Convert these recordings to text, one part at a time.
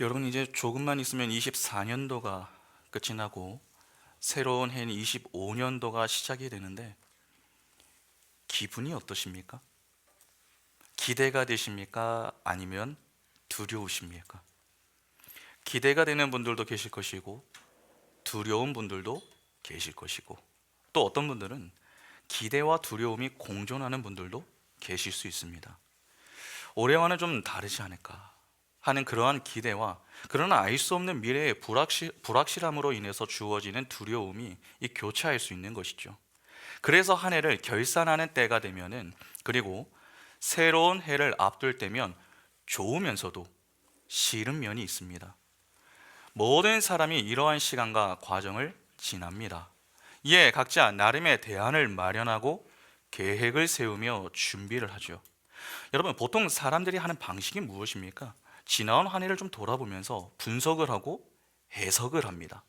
여러분, 이제 조금만 있으면 24년도가 끝이 나고 새로운 해인 25년도가 시작이 되는데 기분이 어떠십니까? 기대가 되십니까? 아니면 두려우십니까? 기대가 되는 분들도 계실 것이고 두려운 분들도 계실 것이고, 또 어떤 분들은 기대와 두려움이 공존하는 분들도 계실 수 있습니다. 올해와는 좀 다르지 않을까 하는 그러한 기대와, 그러나 알 수 없는 미래의 불확실함으로 인해서 주어지는 두려움이 이 교차할 수 있는 것이죠. 그래서 한 해를 결산하는 때가 되면은, 그리고 새로운 해를 앞둘 때면 좋으면서도 싫은 면이 있습니다. 모든 사람이 이러한 시간과 과정을 지납니다. 이에 각자 나름의 대안을 마련하고 계획을 세우며 준비를 하죠. 여러분, 보통 사람들이 하는 방식이 무엇입니까? 지나온 한 해를 좀 돌아보면서 분석을 하고 해석을 합니다.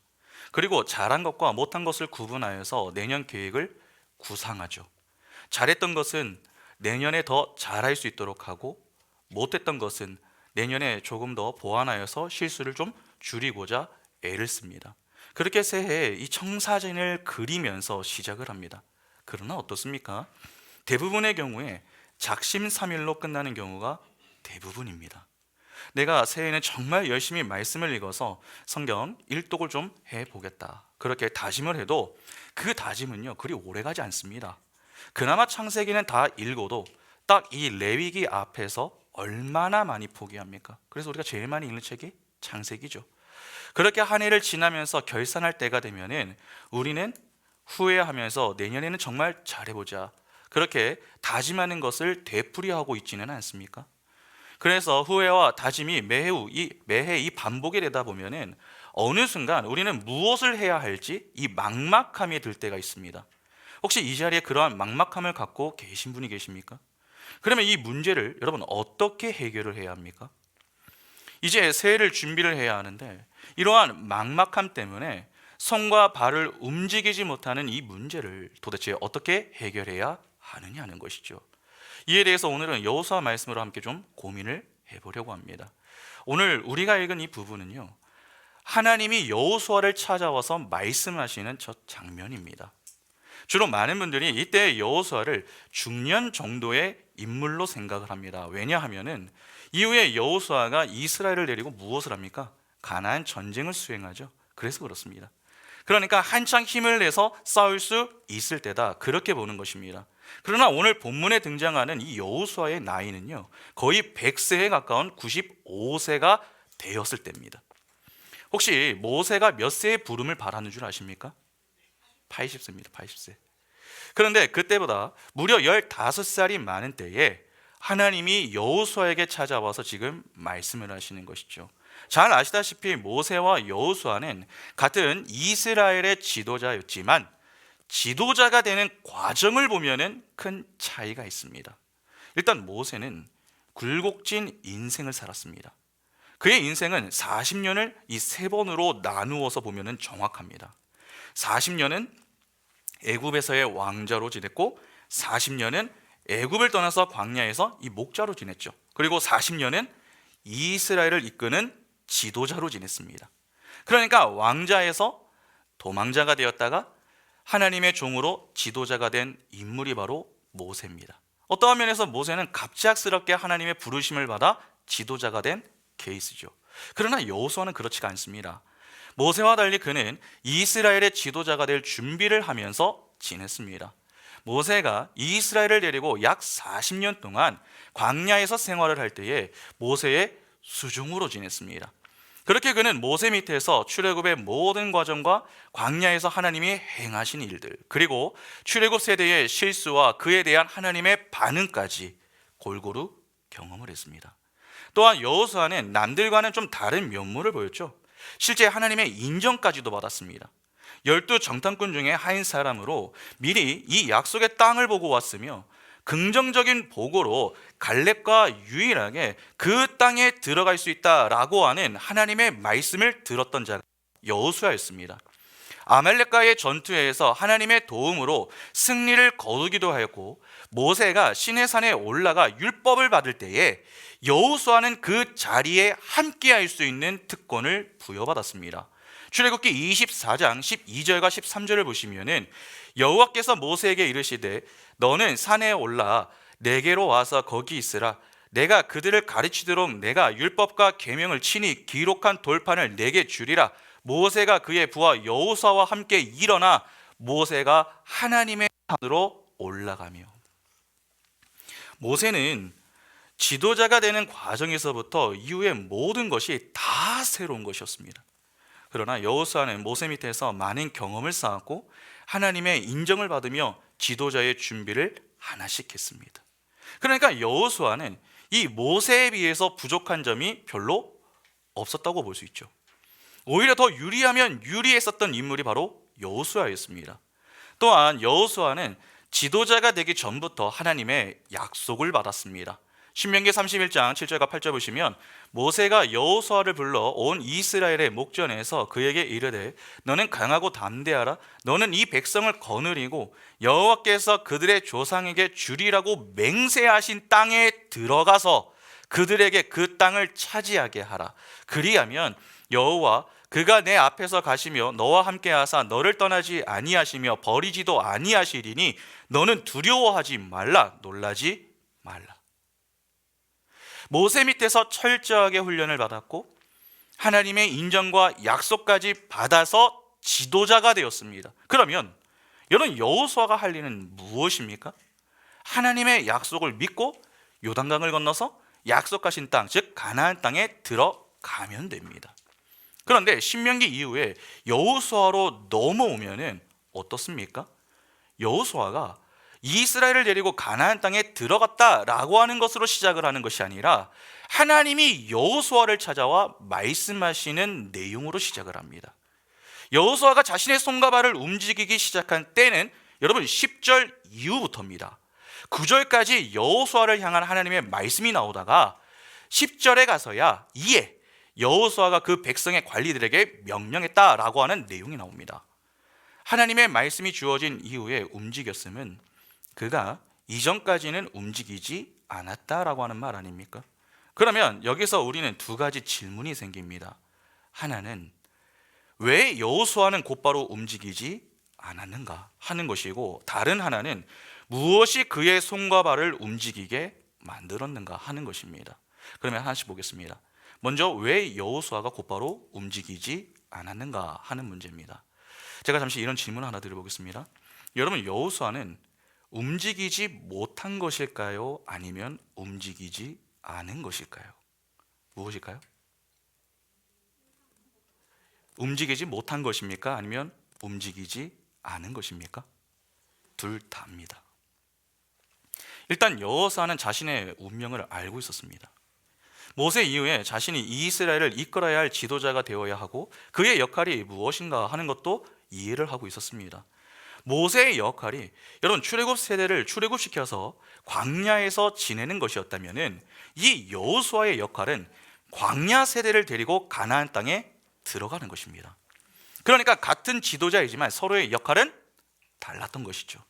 그리고 잘한 것과 못한 것을 구분하여서 내년 계획을 구상하죠. 잘했던 것은 내년에 더 잘할 수 있도록 하고, 못했던 것은 내년에 조금 더 보완하여서 실수를 좀 줄이고자 애를 씁니다. 그렇게 새해에 이 청사진을 그리면서 시작을 합니다. 그러나 어떻습니까? 대부분의 경우에 작심삼일로 끝나는 경우가 대부분입니다. 내가 새해에는 정말 열심히 말씀을 읽어서 성경 일독을 좀 해보겠다, 그렇게 다짐을 해도 그 다짐은요 그리 오래가지 않습니다. 그나마 창세기는 다 읽어도 딱 이 레위기 앞에서 얼마나 많이 포기합니까? 그래서 우리가 제일 많이 읽는 책이 창세기죠. 그렇게 한 해를 지나면서 결산할 때가 되면은 우리는 후회하면서 내년에는 정말 잘해보자, 그렇게 다짐하는 것을 되풀이하고 있지는 않습니까? 그래서 후회와 다짐이 매해 이 반복이 되다 보면은 어느 순간 우리는 무엇을 해야 할지 이 막막함이 들 때가 있습니다. 혹시 이 자리에 그러한 막막함을 갖고 계신 분이 계십니까? 그러면 이 문제를 여러분 어떻게 해결을 해야 합니까? 이제 새해를 준비를 해야 하는데 이러한 막막함 때문에 손과 발을 움직이지 못하는 이 문제를 도대체 어떻게 해결해야 하느냐는 것이죠. 이에 대해서 오늘은 여호수아 말씀으로 함께 좀 고민을 해보려고 합니다. 오늘 우리가 읽은 이 부분은요, 하나님이 여호수아를 찾아와서 말씀하시는 첫 장면입니다. 주로 많은 분들이 이때 여호수아를 중년 정도의 인물로 생각을 합니다. 왜냐하면은 이후에 여호수아가 이스라엘을 데리고 무엇을 합니까? 가나안 전쟁을 수행하죠. 그래서 그렇습니다. 그러니까 한창 힘을 내서 싸울 수 있을 때다, 그렇게 보는 것입니다. 그러나 오늘 본문에 등장하는 이 여호수아의 나이는요 거의 100세에 가까운 95세가 되었을 때입니다. 혹시 모세가 몇 세의 부름을 받았는 줄 아십니까? 80세입니다. 80세. 그런데 그때보다 무려 15살이 많은 때에 하나님이 여호수아에게 찾아와서 지금 말씀을 하시는 것이죠. 잘 아시다시피 모세와 여호수아는 같은 이스라엘의 지도자였지만 지도자가 되는 과정을 보면은 큰 차이가 있습니다. 일단 모세는 굴곡진 인생을 살았습니다. 그의 인생은 40년을 이 세 번으로 나누어서 보면은 정확합니다. 40년은 애굽에서의 왕자로 지냈고, 40년은 애굽을 떠나서 광야에서 이 목자로 지냈죠. 그리고 40년은 이스라엘을 이끄는 지도자로 지냈습니다. 그러니까 왕자에서 도망자가 되었다가 하나님의 종으로 지도자가 된 인물이 바로 모세입니다. 어떠한 면에서 모세는 갑작스럽게 하나님의 부르심을 받아 지도자가 된 케이스죠. 그러나 여호수아는 그렇지가 않습니다. 모세와 달리 그는 이스라엘의 지도자가 될 준비를 하면서 지냈습니다. 모세가 이스라엘을 데리고 약 40년 동안 광야에서 생활을 할 때에 모세의 수종으로 지냈습니다. 그렇게 그는 모세 밑에서 출애굽의 모든 과정과 광야에서 하나님이 행하신 일들, 그리고 출애굽 세대의 실수와 그에 대한 하나님의 반응까지 골고루 경험을 했습니다. 또한 여호수아는 남들과는 좀 다른 면모를 보였죠. 실제 하나님의 인정까지도 받았습니다. 12 정탐꾼 중에 한 사람으로 미리 이 약속의 땅을 보고 왔으며 긍정적인 보고로 갈렙과 유일하게 그 땅에 들어갈 수 있다라고 하는 하나님의 말씀을 들었던 자가 여호수아였습니다. 아말렉과의 전투에서 하나님의 도움으로 승리를 거두기도 하였고, 모세가 시내산에 올라가 율법을 받을 때에 여호수아는 그 자리에 함께할 수 있는 특권을 부여받았습니다. 출애굽기 24장 12절과 13절을 보시면은 여호와께서 모세에게 이르시되 너는 산에 올라 내게로 와서 거기 있으라. 내가 그들을 가르치도록 내가 율법과 계명을 친히 기록한 돌판을 내게 주리라. 모세가 그의 부하 여호수아와 함께 일어나 모세가 하나님의 산으로 올라가며. 모세는 지도자가 되는 과정에서부터 이후의 모든 것이 다 새로운 것이었습니다. 그러나 여호수아는 모세 밑에서 많은 경험을 쌓았고 하나님의 인정을 받으며 지도자의 준비를 하나씩 했습니다. 그러니까 여호수아는 이 모세에 비해서 부족한 점이 별로 없었다고 볼 수 있죠. 오히려 더 유리하면 유리했었던 인물이 바로 여호수아였습니다. 또한 여호수아는 지도자가 되기 전부터 하나님의 약속을 받았습니다. 신명기 31장 7절과 8절 보시면 모세가 여호수아를 불러 온 이스라엘의 목전에서 그에게 이르되 너는 강하고 담대하라. 너는 이 백성을 거느리고 여호와께서 그들의 조상에게 주리라고 맹세하신 땅에 들어가서 그들에게 그 땅을 차지하게 하라. 그리하면 여호와 그가 내 앞에서 가시며 너와 함께 하사 너를 떠나지 아니하시며 버리지도 아니하시리니 너는 두려워하지 말라. 놀라지 말라. 모세 밑에서 철저하게 훈련을 받았고 하나님의 인정과 약속까지 받아서 지도자가 되었습니다. 그러면 여러분 여호수아가 할 일은 무엇입니까? 하나님의 약속을 믿고 요단강을 건너서 약속하신 땅, 즉 가나안 땅에 들어가면 됩니다. 그런데 신명기 이후에 여호수아로 넘어오면은 어떻습니까? 여호수아가 이스라엘을 데리고 가나안 땅에 들어갔다라고 하는 것으로 시작을 하는 것이 아니라 하나님이 여호수아를 찾아와 말씀하시는 내용으로 시작을 합니다. 여호수아가 자신의 손과 발을 움직이기 시작한 때는 여러분 10절 이후부터입니다. 9절까지 여호수아를 향한 하나님의 말씀이 나오다가 10절에 가서야 이에 여호수아가 그 백성의 관리들에게 명령했다라고 하는 내용이 나옵니다. 하나님의 말씀이 주어진 이후에 움직였음은 그가 이전까지는 움직이지 않았다라고 하는 말 아닙니까? 그러면 여기서 우리는 두 가지 질문이 생깁니다. 하나는 왜 여호수아는 곧바로 움직이지 않았는가 하는 것이고, 다른 하나는 무엇이 그의 손과 발을 움직이게 만들었는가 하는 것입니다. 그러면 하나씩 보겠습니다. 먼저 왜 여호수아가 곧바로 움직이지 않았는가 하는 문제입니다. 제가 잠시 이런 질문을 하나 드려보겠습니다. 여러분, 여호수아는 움직이지 못한 것일까요? 아니면 움직이지 않은 것일까요? 무엇일까요? 움직이지 못한 것입니까? 아니면 움직이지 않은 것입니까? 둘 다입니다. 일단 여호수아는 자신의 운명을 알고 있었습니다. 모세 이후에 자신이 이스라엘을 이끌어야 할 지도자가 되어야 하고 그의 역할이 무엇인가 하는 것도 이해를 하고 있었습니다. 모세의 역할이 여러분 출애굽 세대를 출애굽시켜서 광야에서 지내는 것이었다면은 이 여호수아의 역할은 광야 세대를 데리고 가나안 땅에 들어가는 것입니다. 그러니까 같은 지도자이지만 서로의 역할은 달랐던 것이죠.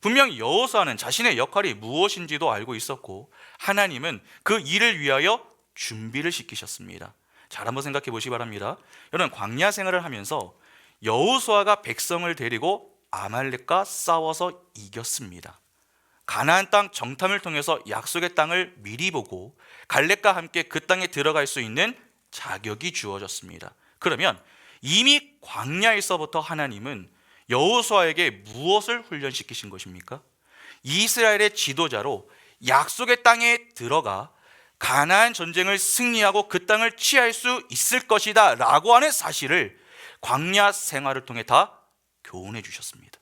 분명 여호수아는 자신의 역할이 무엇인지도 알고 있었고 하나님은 그 일을 위하여 준비를 시키셨습니다. 잘 한번 생각해 보시기 바랍니다. 여러분, 광야 생활을 하면서 여호수아가 백성을 데리고 아말렉과 싸워서 이겼습니다. 가나안 땅 정탐을 통해서 약속의 땅을 미리 보고 갈렙과 함께 그 땅에 들어갈 수 있는 자격이 주어졌습니다. 그러면 이미 광야에서부터 하나님은 여호수아에게 무엇을 훈련시키신 것입니까? 이스라엘의 지도자로 약속의 땅에 들어가 가나안 전쟁을 승리하고 그 땅을 취할 수 있을 것이다 라고 하는 사실을 광야 생활을 통해 다 교훈해 주셨습니다.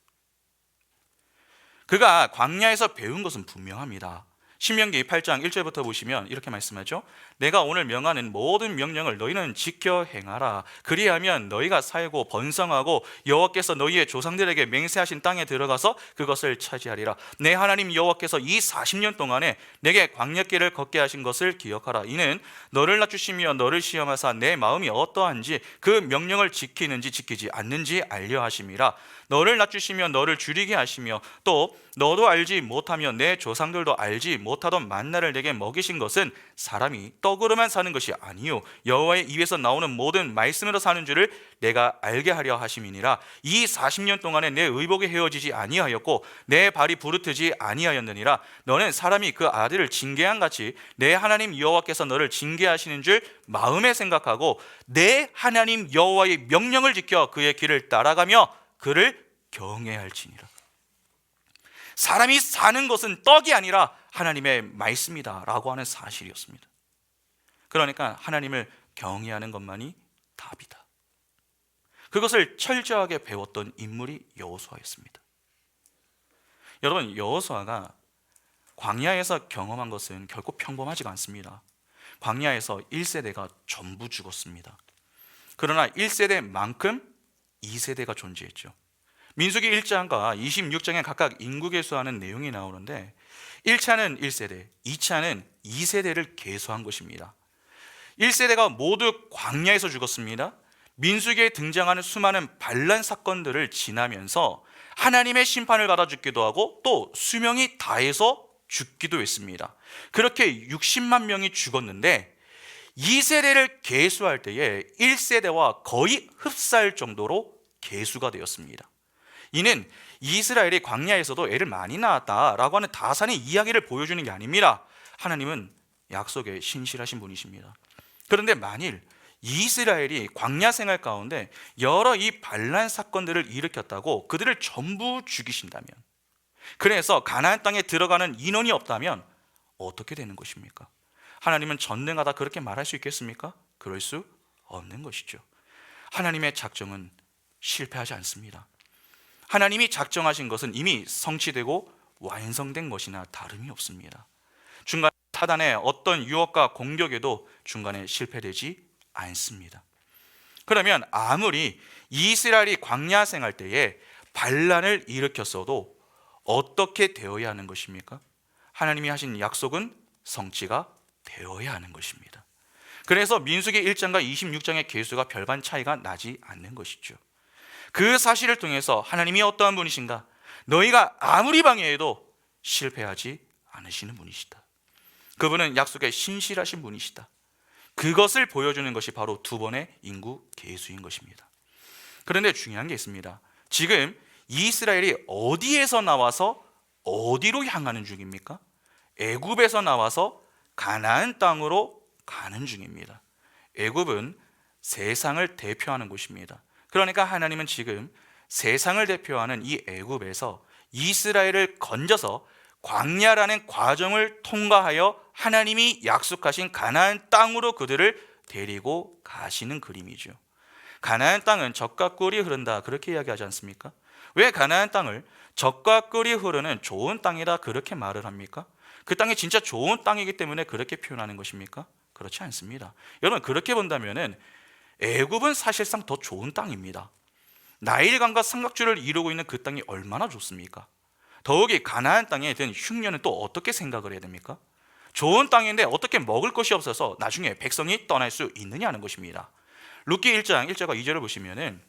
그가 광야에서 배운 것은 분명합니다. 신명기 8장 1절부터 보시면 이렇게 말씀하죠. 내가 오늘 명하는 모든 명령을 너희는 지켜 행하라. 그리하면 너희가 살고 번성하고 여호와께서 너희의 조상들에게 맹세하신 땅에 들어가서 그것을 차지하리라. 내 하나님 여호와께서 이 40년 동안에 내게 광야길을 걷게 하신 것을 기억하라. 이는 너를 낮추시며 너를 시험하사 내 마음이 어떠한지 그 명령을 지키는지 지키지 않는지 알려 하심이라. 너를 낮추시며 너를 줄이게 하시며 또 너도 알지 못하며 내 조상들도 알지 못하던 만나를 내게 먹이신 것은 사람이 떡으로만 사는 것이 아니요 여호와의 입에서 나오는 모든 말씀으로 사는 줄을 내가 알게 하려 하심이니라. 이 40년 동안에 내 의복이 헤어지지 아니하였고 내 발이 부르트지 아니하였느니라. 너는 사람이 그 아들을 징계한 같이 내 하나님 여호와께서 너를 징계하시는 줄 마음에 생각하고 내 하나님 여호와의 명령을 지켜 그의 길을 따라가며 그를 경외할지니라. 사람이 사는 것은 떡이 아니라 하나님의 말씀이다 라고 하는 사실이었습니다. 그러니까 하나님을 경외하는 것만이 답이다. 그것을 철저하게 배웠던 인물이 여호수아였습니다. 여러분, 여호수아가 광야에서 경험한 것은 결코 평범하지가 않습니다. 광야에서 1세대가 전부 죽었습니다. 그러나 1세대만큼 2세대가 존재했죠. 민수기 1장과 26장에 각각 인구 계수하는 내용이 나오는데 1차는 1세대, 2차는 2세대를 계수한 것입니다. 1세대가 모두 광야에서 죽었습니다. 민수기에 등장하는 수많은 반란 사건들을 지나면서 하나님의 심판을 받아 죽기도 하고 또 수명이 다해서 죽기도 했습니다. 그렇게 60만 명이 죽었는데 2세대를 계수할 때에 1세대와 거의 흡사할 정도로 계수가 되었습니다. 이는 이스라엘이 광야에서도 애를 많이 낳았다라고 하는 다산의 이야기를 보여주는 게 아닙니다. 하나님은 약속에 신실하신 분이십니다. 그런데 만일 이스라엘이 광야 생활 가운데 여러 이 반란 사건들을 일으켰다고 그들을 전부 죽이신다면, 그래서 가나안 땅에 들어가는 인원이 없다면 어떻게 되는 것입니까? 하나님은 전능하다 그렇게 말할 수 있겠습니까? 그럴 수 없는 것이죠. 하나님의 작정은 실패하지 않습니다. 하나님이 작정하신 것은 이미 성취되고 완성된 것이나 다름이 없습니다. 중간에 사단의 어떤 유혹과 공격에도 중간에 실패되지 않습니다. 그러면 아무리 이스라엘이 광야 생활 때에 반란을 일으켰어도 어떻게 되어야 하는 것입니까? 하나님이 하신 약속은 성취가 되어야 하는 것입니다. 그래서 민수기 1장과 26장의 계수가 별반 차이가 나지 않는 것이죠. 그 사실을 통해서 하나님이 어떠한 분이신가? 너희가 아무리 방해해도 실패하지 않으시는 분이시다. 그분은 약속에 신실하신 분이시다. 그것을 보여주는 것이 바로 두 번의 인구 계수인 것입니다. 그런데 중요한 게 있습니다. 지금 이스라엘이 어디에서 나와서 어디로 향하는 중입니까? 애굽에서 나와서 가나안 땅으로 가는 중입니다. 애굽은 세상을 대표하는 곳입니다. 그러니까 하나님은 지금 세상을 대표하는 이 애굽에서 이스라엘을 건져서 광야라는 과정을 통과하여 하나님이 약속하신 가나안 땅으로 그들을 데리고 가시는 그림이죠. 가나안 땅은 젖과 꿀이 흐른다 그렇게 이야기하지 않습니까? 왜 가나안 땅을 젖과 꿀이 흐르는 좋은 땅이다 그렇게 말을 합니까? 그 땅이 진짜 좋은 땅이기 때문에 그렇게 표현하는 것입니까? 그렇지 않습니다. 여러분, 그렇게 본다면은 애굽은 사실상 더 좋은 땅입니다. 나일강과 삼각주를 이루고 있는 그 땅이 얼마나 좋습니까? 더욱이 가나안 땅에 든 흉년은 또 어떻게 생각을 해야 됩니까? 좋은 땅인데 어떻게 먹을 것이 없어서 나중에 백성이 떠날 수 있느냐 하는 것입니다. 룻기 1장 1절과 2절을 보시면은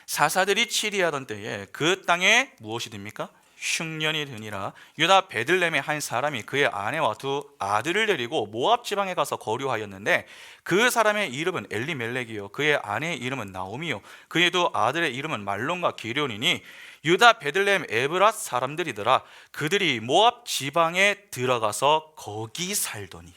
사사들이 치리하던 때에 그 땅에 무엇이 됩니까? 흉년이 드니라. 유다 베들레헴의 한 사람이 그의 아내와 두 아들을 데리고 모압 지방에 가서 거류하였는데 그 사람의 이름은 엘리멜렉이요 그의 아내의 이름은 나오미요 그의 두 아들의 이름은 말론과 기럐이니 유다 베들레헴 에브랏 사람들이더라. 그들이 모압 지방에 들어가서 거기 살더니.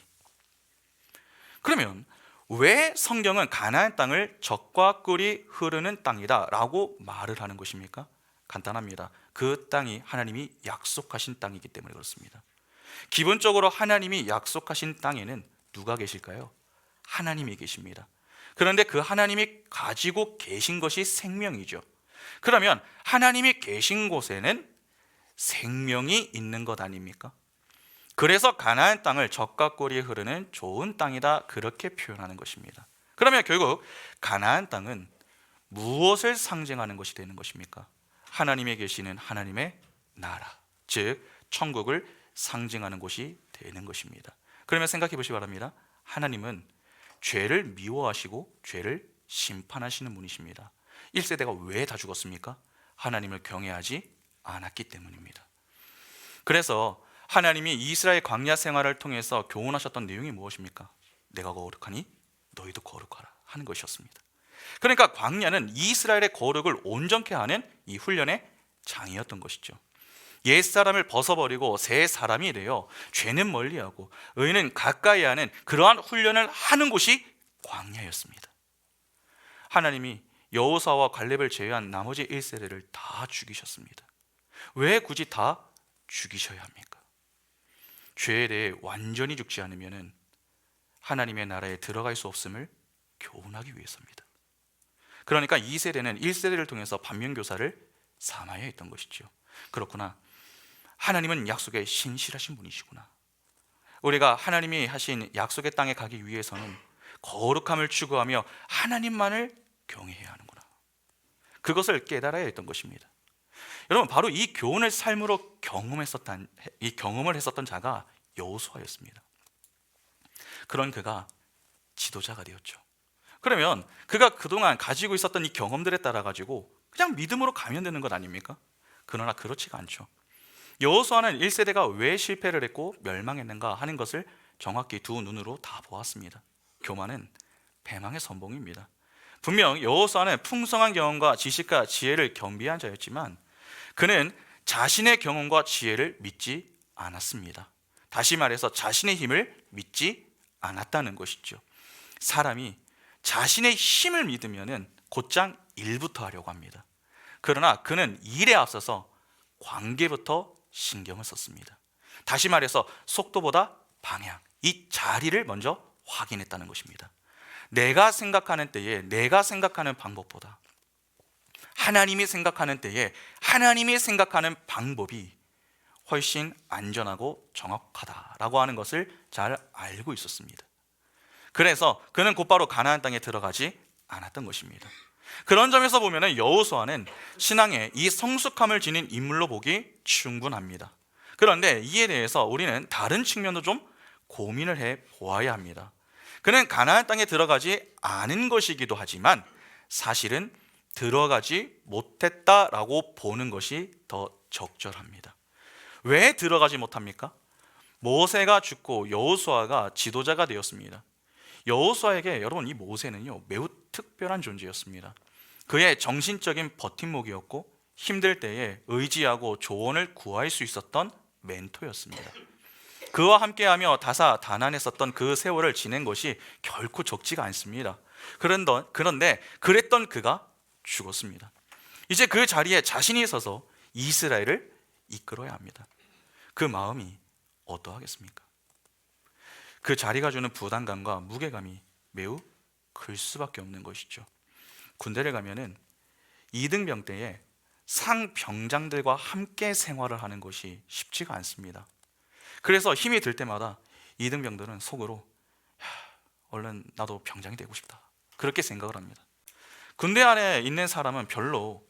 그러면 왜 성경은 가나안 땅을 젖과 꿀이 흐르는 땅이다 라고 말을 하는 것입니까? 간단합니다. 그 땅이 하나님이 약속하신 땅이기 때문에 그렇습니다. 기본적으로 하나님이 약속하신 땅에는 누가 계실까요? 하나님이 계십니다. 그런데 그 하나님이 가지고 계신 것이 생명이죠. 그러면 하나님이 계신 곳에는 생명이 있는 것 아닙니까? 그래서 가나안 땅을 젖과 꿀이 흐르는 좋은 땅이다 그렇게 표현하는 것입니다. 그러면 결국 가나안 땅은 무엇을 상징하는 것이 되는 것입니까? 하나님이 계시는 하나님의 나라, 즉 천국을 상징하는 곳이 되는 것입니다. 그러면 생각해 보시기 바랍니다. 하나님은 죄를 미워하시고 죄를 심판하시는 분이십니다. 1세대가 왜 다 죽었습니까? 하나님을 경외하지 않았기 때문입니다. 그래서 하나님이 이스라엘 광야 생활을 통해서 교훈하셨던 내용이 무엇입니까? 내가 거룩하니 너희도 거룩하라 하는 것이었습니다. 그러니까 광야는 이스라엘의 거룩을 온전케 하는 이 훈련의 장이었던 것이죠. 옛사람을 벗어버리고 새 사람이 되어 죄는 멀리하고 의는 가까이 하는 그러한 훈련을 하는 곳이 광야였습니다. 하나님이 여호수아와 갈렙을 제외한 나머지 1세대를 다 죽이셨습니다. 왜 굳이 다 죽이셔야 합니까? 죄에 대해 완전히 죽지 않으면 하나님의 나라에 들어갈 수 없음을 교훈하기 위해서입니다. 그러니까 2세대는 1세대를 통해서 반면교사를 삼아야 했던 것이죠. 그렇구나, 하나님은 약속에 신실하신 분이시구나. 우리가 하나님이 하신 약속의 땅에 가기 위해서는 거룩함을 추구하며 하나님만을 경외해야 하는구나. 그것을 깨달아야 했던 것입니다. 여러분, 바로 이 교훈을 삶으로 경험을 했었던 자가 여호수아였습니다. 그런 그가 지도자가 되었죠. 그러면 그가 그동안 가지고 있었던 이 경험들에 따라 가지고 그냥 믿음으로 가면 되는 것 아닙니까? 그러나 그렇지가 않죠. 여호수아는 1세대가 왜 실패를 했고 멸망했는가 하는 것을 정확히 두 눈으로 다 보았습니다. 교만은 패망의 선봉입니다. 분명 여호수아는 풍성한 경험과 지식과 지혜를 겸비한 자였지만 그는 자신의 경험과 지혜를 믿지 않았습니다. 다시 말해서 자신의 힘을 믿지 않았다는 것이죠. 사람이 자신의 힘을 믿으면 곧장 일부터 하려고 합니다. 그러나 그는 일에 앞서서 관계부터 신경을 썼습니다. 다시 말해서 속도보다 방향, 이 자리를 먼저 확인했다는 것입니다. 내가 생각하는 때에 내가 생각하는 방법보다 하나님이 생각하는 때에 하나님이 생각하는 방법이 훨씬 안전하고 정확하다라고 하는 것을 잘 알고 있었습니다. 그래서 그는 곧바로 가나안 땅에 들어가지 않았던 것입니다. 그런 점에서 보면 여호수아는 신앙의 이 성숙함을 지닌 인물로 보기 충분합니다. 그런데 이에 대해서 우리는 다른 측면도 좀 고민을 해 보아야 합니다. 그는 가나안 땅에 들어가지 않은 것이기도 하지만 사실은 들어가지 못했다라고 보는 것이 더 적절합니다. 왜 들어가지 못합니까? 모세가 죽고 여호수아가 지도자가 되었습니다. 여호수아에게 여러분, 이 모세는요 매우 특별한 존재였습니다. 그의 정신적인 버팀목이었고 힘들 때에 의지하고 조언을 구할 수 있었던 멘토였습니다. 그와 함께하며 다사다난했었던 그 세월을 지낸 것이 결코 적지가 않습니다. 그런데 그랬던 그가 죽었습니다. 이제 그 자리에 자신이 서서 이스라엘을 이끌어야 합니다. 그 마음이 어떠하겠습니까? 그 자리가 주는 부담감과 무게감이 매우 클 수밖에 없는 것이죠. 군대를 가면은 이등병 때에 상병장들과 함께 생활을 하는 것이 쉽지가 않습니다. 그래서 힘이 들 때마다 이등병들은 속으로 얼른 나도 병장이 되고 싶다, 그렇게 생각을 합니다. 군대 안에 있는 사람은 별로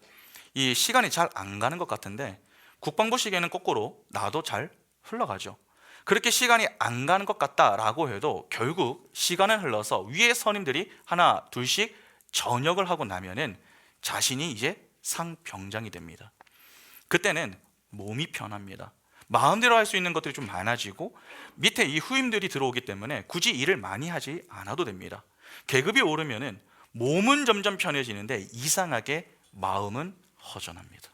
이 시간이 잘 안 가는 것 같은데 국방부 시계는 거꾸로 나도 잘 흘러가죠. 그렇게 시간이 안 가는 것 같다라고 해도 결국 시간은 흘러서 위에 선임들이 하나 둘씩 전역을 하고 나면은 자신이 이제 상병장이 됩니다. 그때는 몸이 편합니다. 마음대로 할 수 있는 것들이 좀 많아지고 밑에 이 후임들이 들어오기 때문에 굳이 일을 많이 하지 않아도 됩니다. 계급이 오르면은 몸은 점점 편해지는데 이상하게 마음은 허전합니다.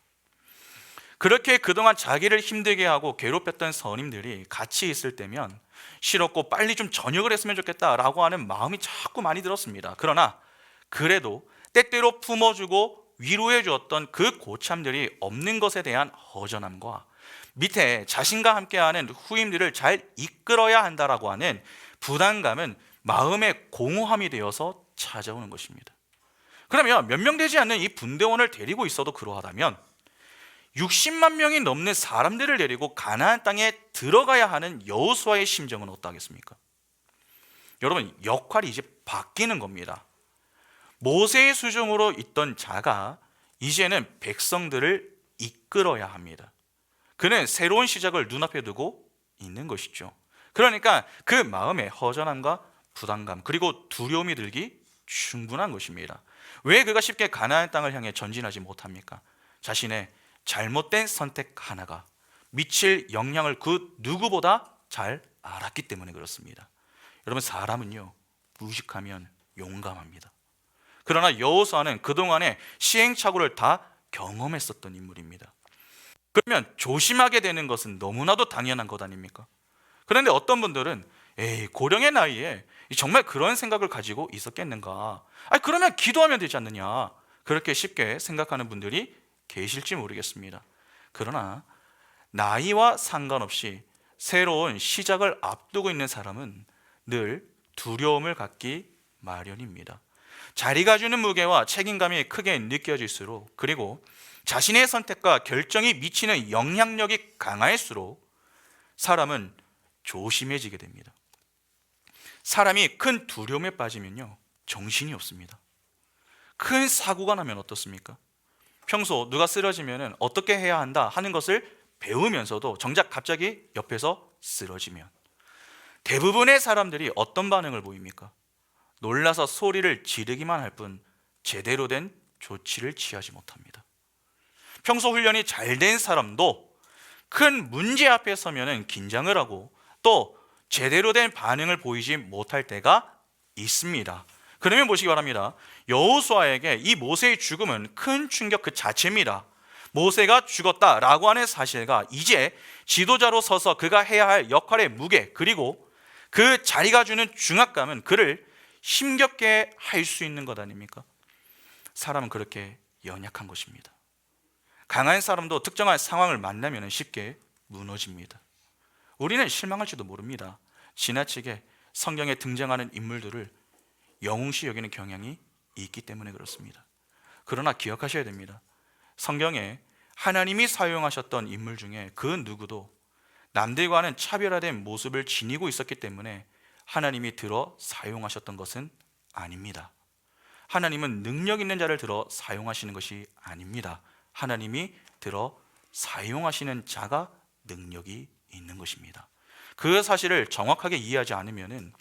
그렇게 그동안 자기를 힘들게 하고 괴롭혔던 선임들이 같이 있을 때면 싫었고 빨리 좀 전역을 했으면 좋겠다라고 하는 마음이 자꾸 많이 들었습니다. 그러나 그래도 때때로 품어주고 위로해 주었던 그 고참들이 없는 것에 대한 허전함과 밑에 자신과 함께하는 후임들을 잘 이끌어야 한다라고 하는 부담감은 마음의 공허함이 되어서 찾아오는 것입니다. 그러면 몇 명 되지 않는 이 분대원을 데리고 있어도 그러하다면 60만 명이 넘는 사람들을 데리고 가나안 땅에 들어가야 하는 여호수아의 심정은 어떠하겠습니까? 여러분, 역할이 이제 바뀌는 겁니다. 모세의 수종으로 있던 자가 이제는 백성들을 이끌어야 합니다. 그는 새로운 시작을 눈앞에 두고 있는 것이죠. 그러니까 그 마음에 허전함과 부담감 그리고 두려움이 들기 충분한 것입니다. 왜 그가 쉽게 가나안 땅을 향해 전진하지 못합니까? 자신의 잘못된 선택 하나가 미칠 영향을 그 누구보다 잘 알았기 때문에 그렇습니다. 여러분, 사람은요, 무식하면 용감합니다. 그러나 여호수아는 그동안의 시행착오를 다 경험했었던 인물입니다. 그러면 조심하게 되는 것은 너무나도 당연한 것 아닙니까? 그런데 어떤 분들은 에이, 고령의 나이에 정말 그런 생각을 가지고 있었겠는가? 그러면 기도하면 되지 않느냐? 그렇게 쉽게 생각하는 분들이 계실지 모르겠습니다. 그러나 나이와 상관없이 새로운 시작을 앞두고 있는 사람은 늘 두려움을 갖기 마련입니다. 자리가 주는 무게와 책임감이 크게 느껴질수록, 그리고 자신의 선택과 결정이 미치는 영향력이 강할수록 사람은 조심해지게 됩니다. 사람이 큰 두려움에 빠지면요, 정신이 없습니다. 큰 사고가 나면 어떻습니까? 평소 누가 쓰러지면 어떻게 해야 한다 하는 것을 배우면서도 정작 갑자기 옆에서 쓰러지면 대부분의 사람들이 어떤 반응을 보입니까? 놀라서 소리를 지르기만 할 뿐 제대로 된 조치를 취하지 못합니다. 평소 훈련이 잘 된 사람도 큰 문제 앞에 서면은 긴장을 하고 또 제대로 된 반응을 보이지 못할 때가 있습니다. 그러면 보시기 바랍니다. 여호수아에게 이 모세의 죽음은 큰 충격 그 자체입니다. 모세가 죽었다라고 하는 사실과 이제 지도자로 서서 그가 해야 할 역할의 무게, 그리고 그 자리가 주는 중압감은 그를 힘겹게 할 수 있는 것 아닙니까? 사람은 그렇게 연약한 것입니다. 강한 사람도 특정한 상황을 만나면 쉽게 무너집니다. 우리는 실망할지도 모릅니다. 지나치게 성경에 등장하는 인물들을 영웅시 여기는 경향이 있기 때문에 그렇습니다. 그러나 기억하셔야 됩니다. 성경에 하나님이 사용하셨던 인물 중에 그 누구도 남들과는 차별화된 모습을 지니고 있었기 때문에 하나님이 들어 사용하셨던 것은 아닙니다. 하나님은 능력 있는 자를 들어 사용하시는 것이 아닙니다. 하나님이 들어 사용하시는 자가 능력이 있는 것입니다. 그 사실을 정확하게 이해하지 않으면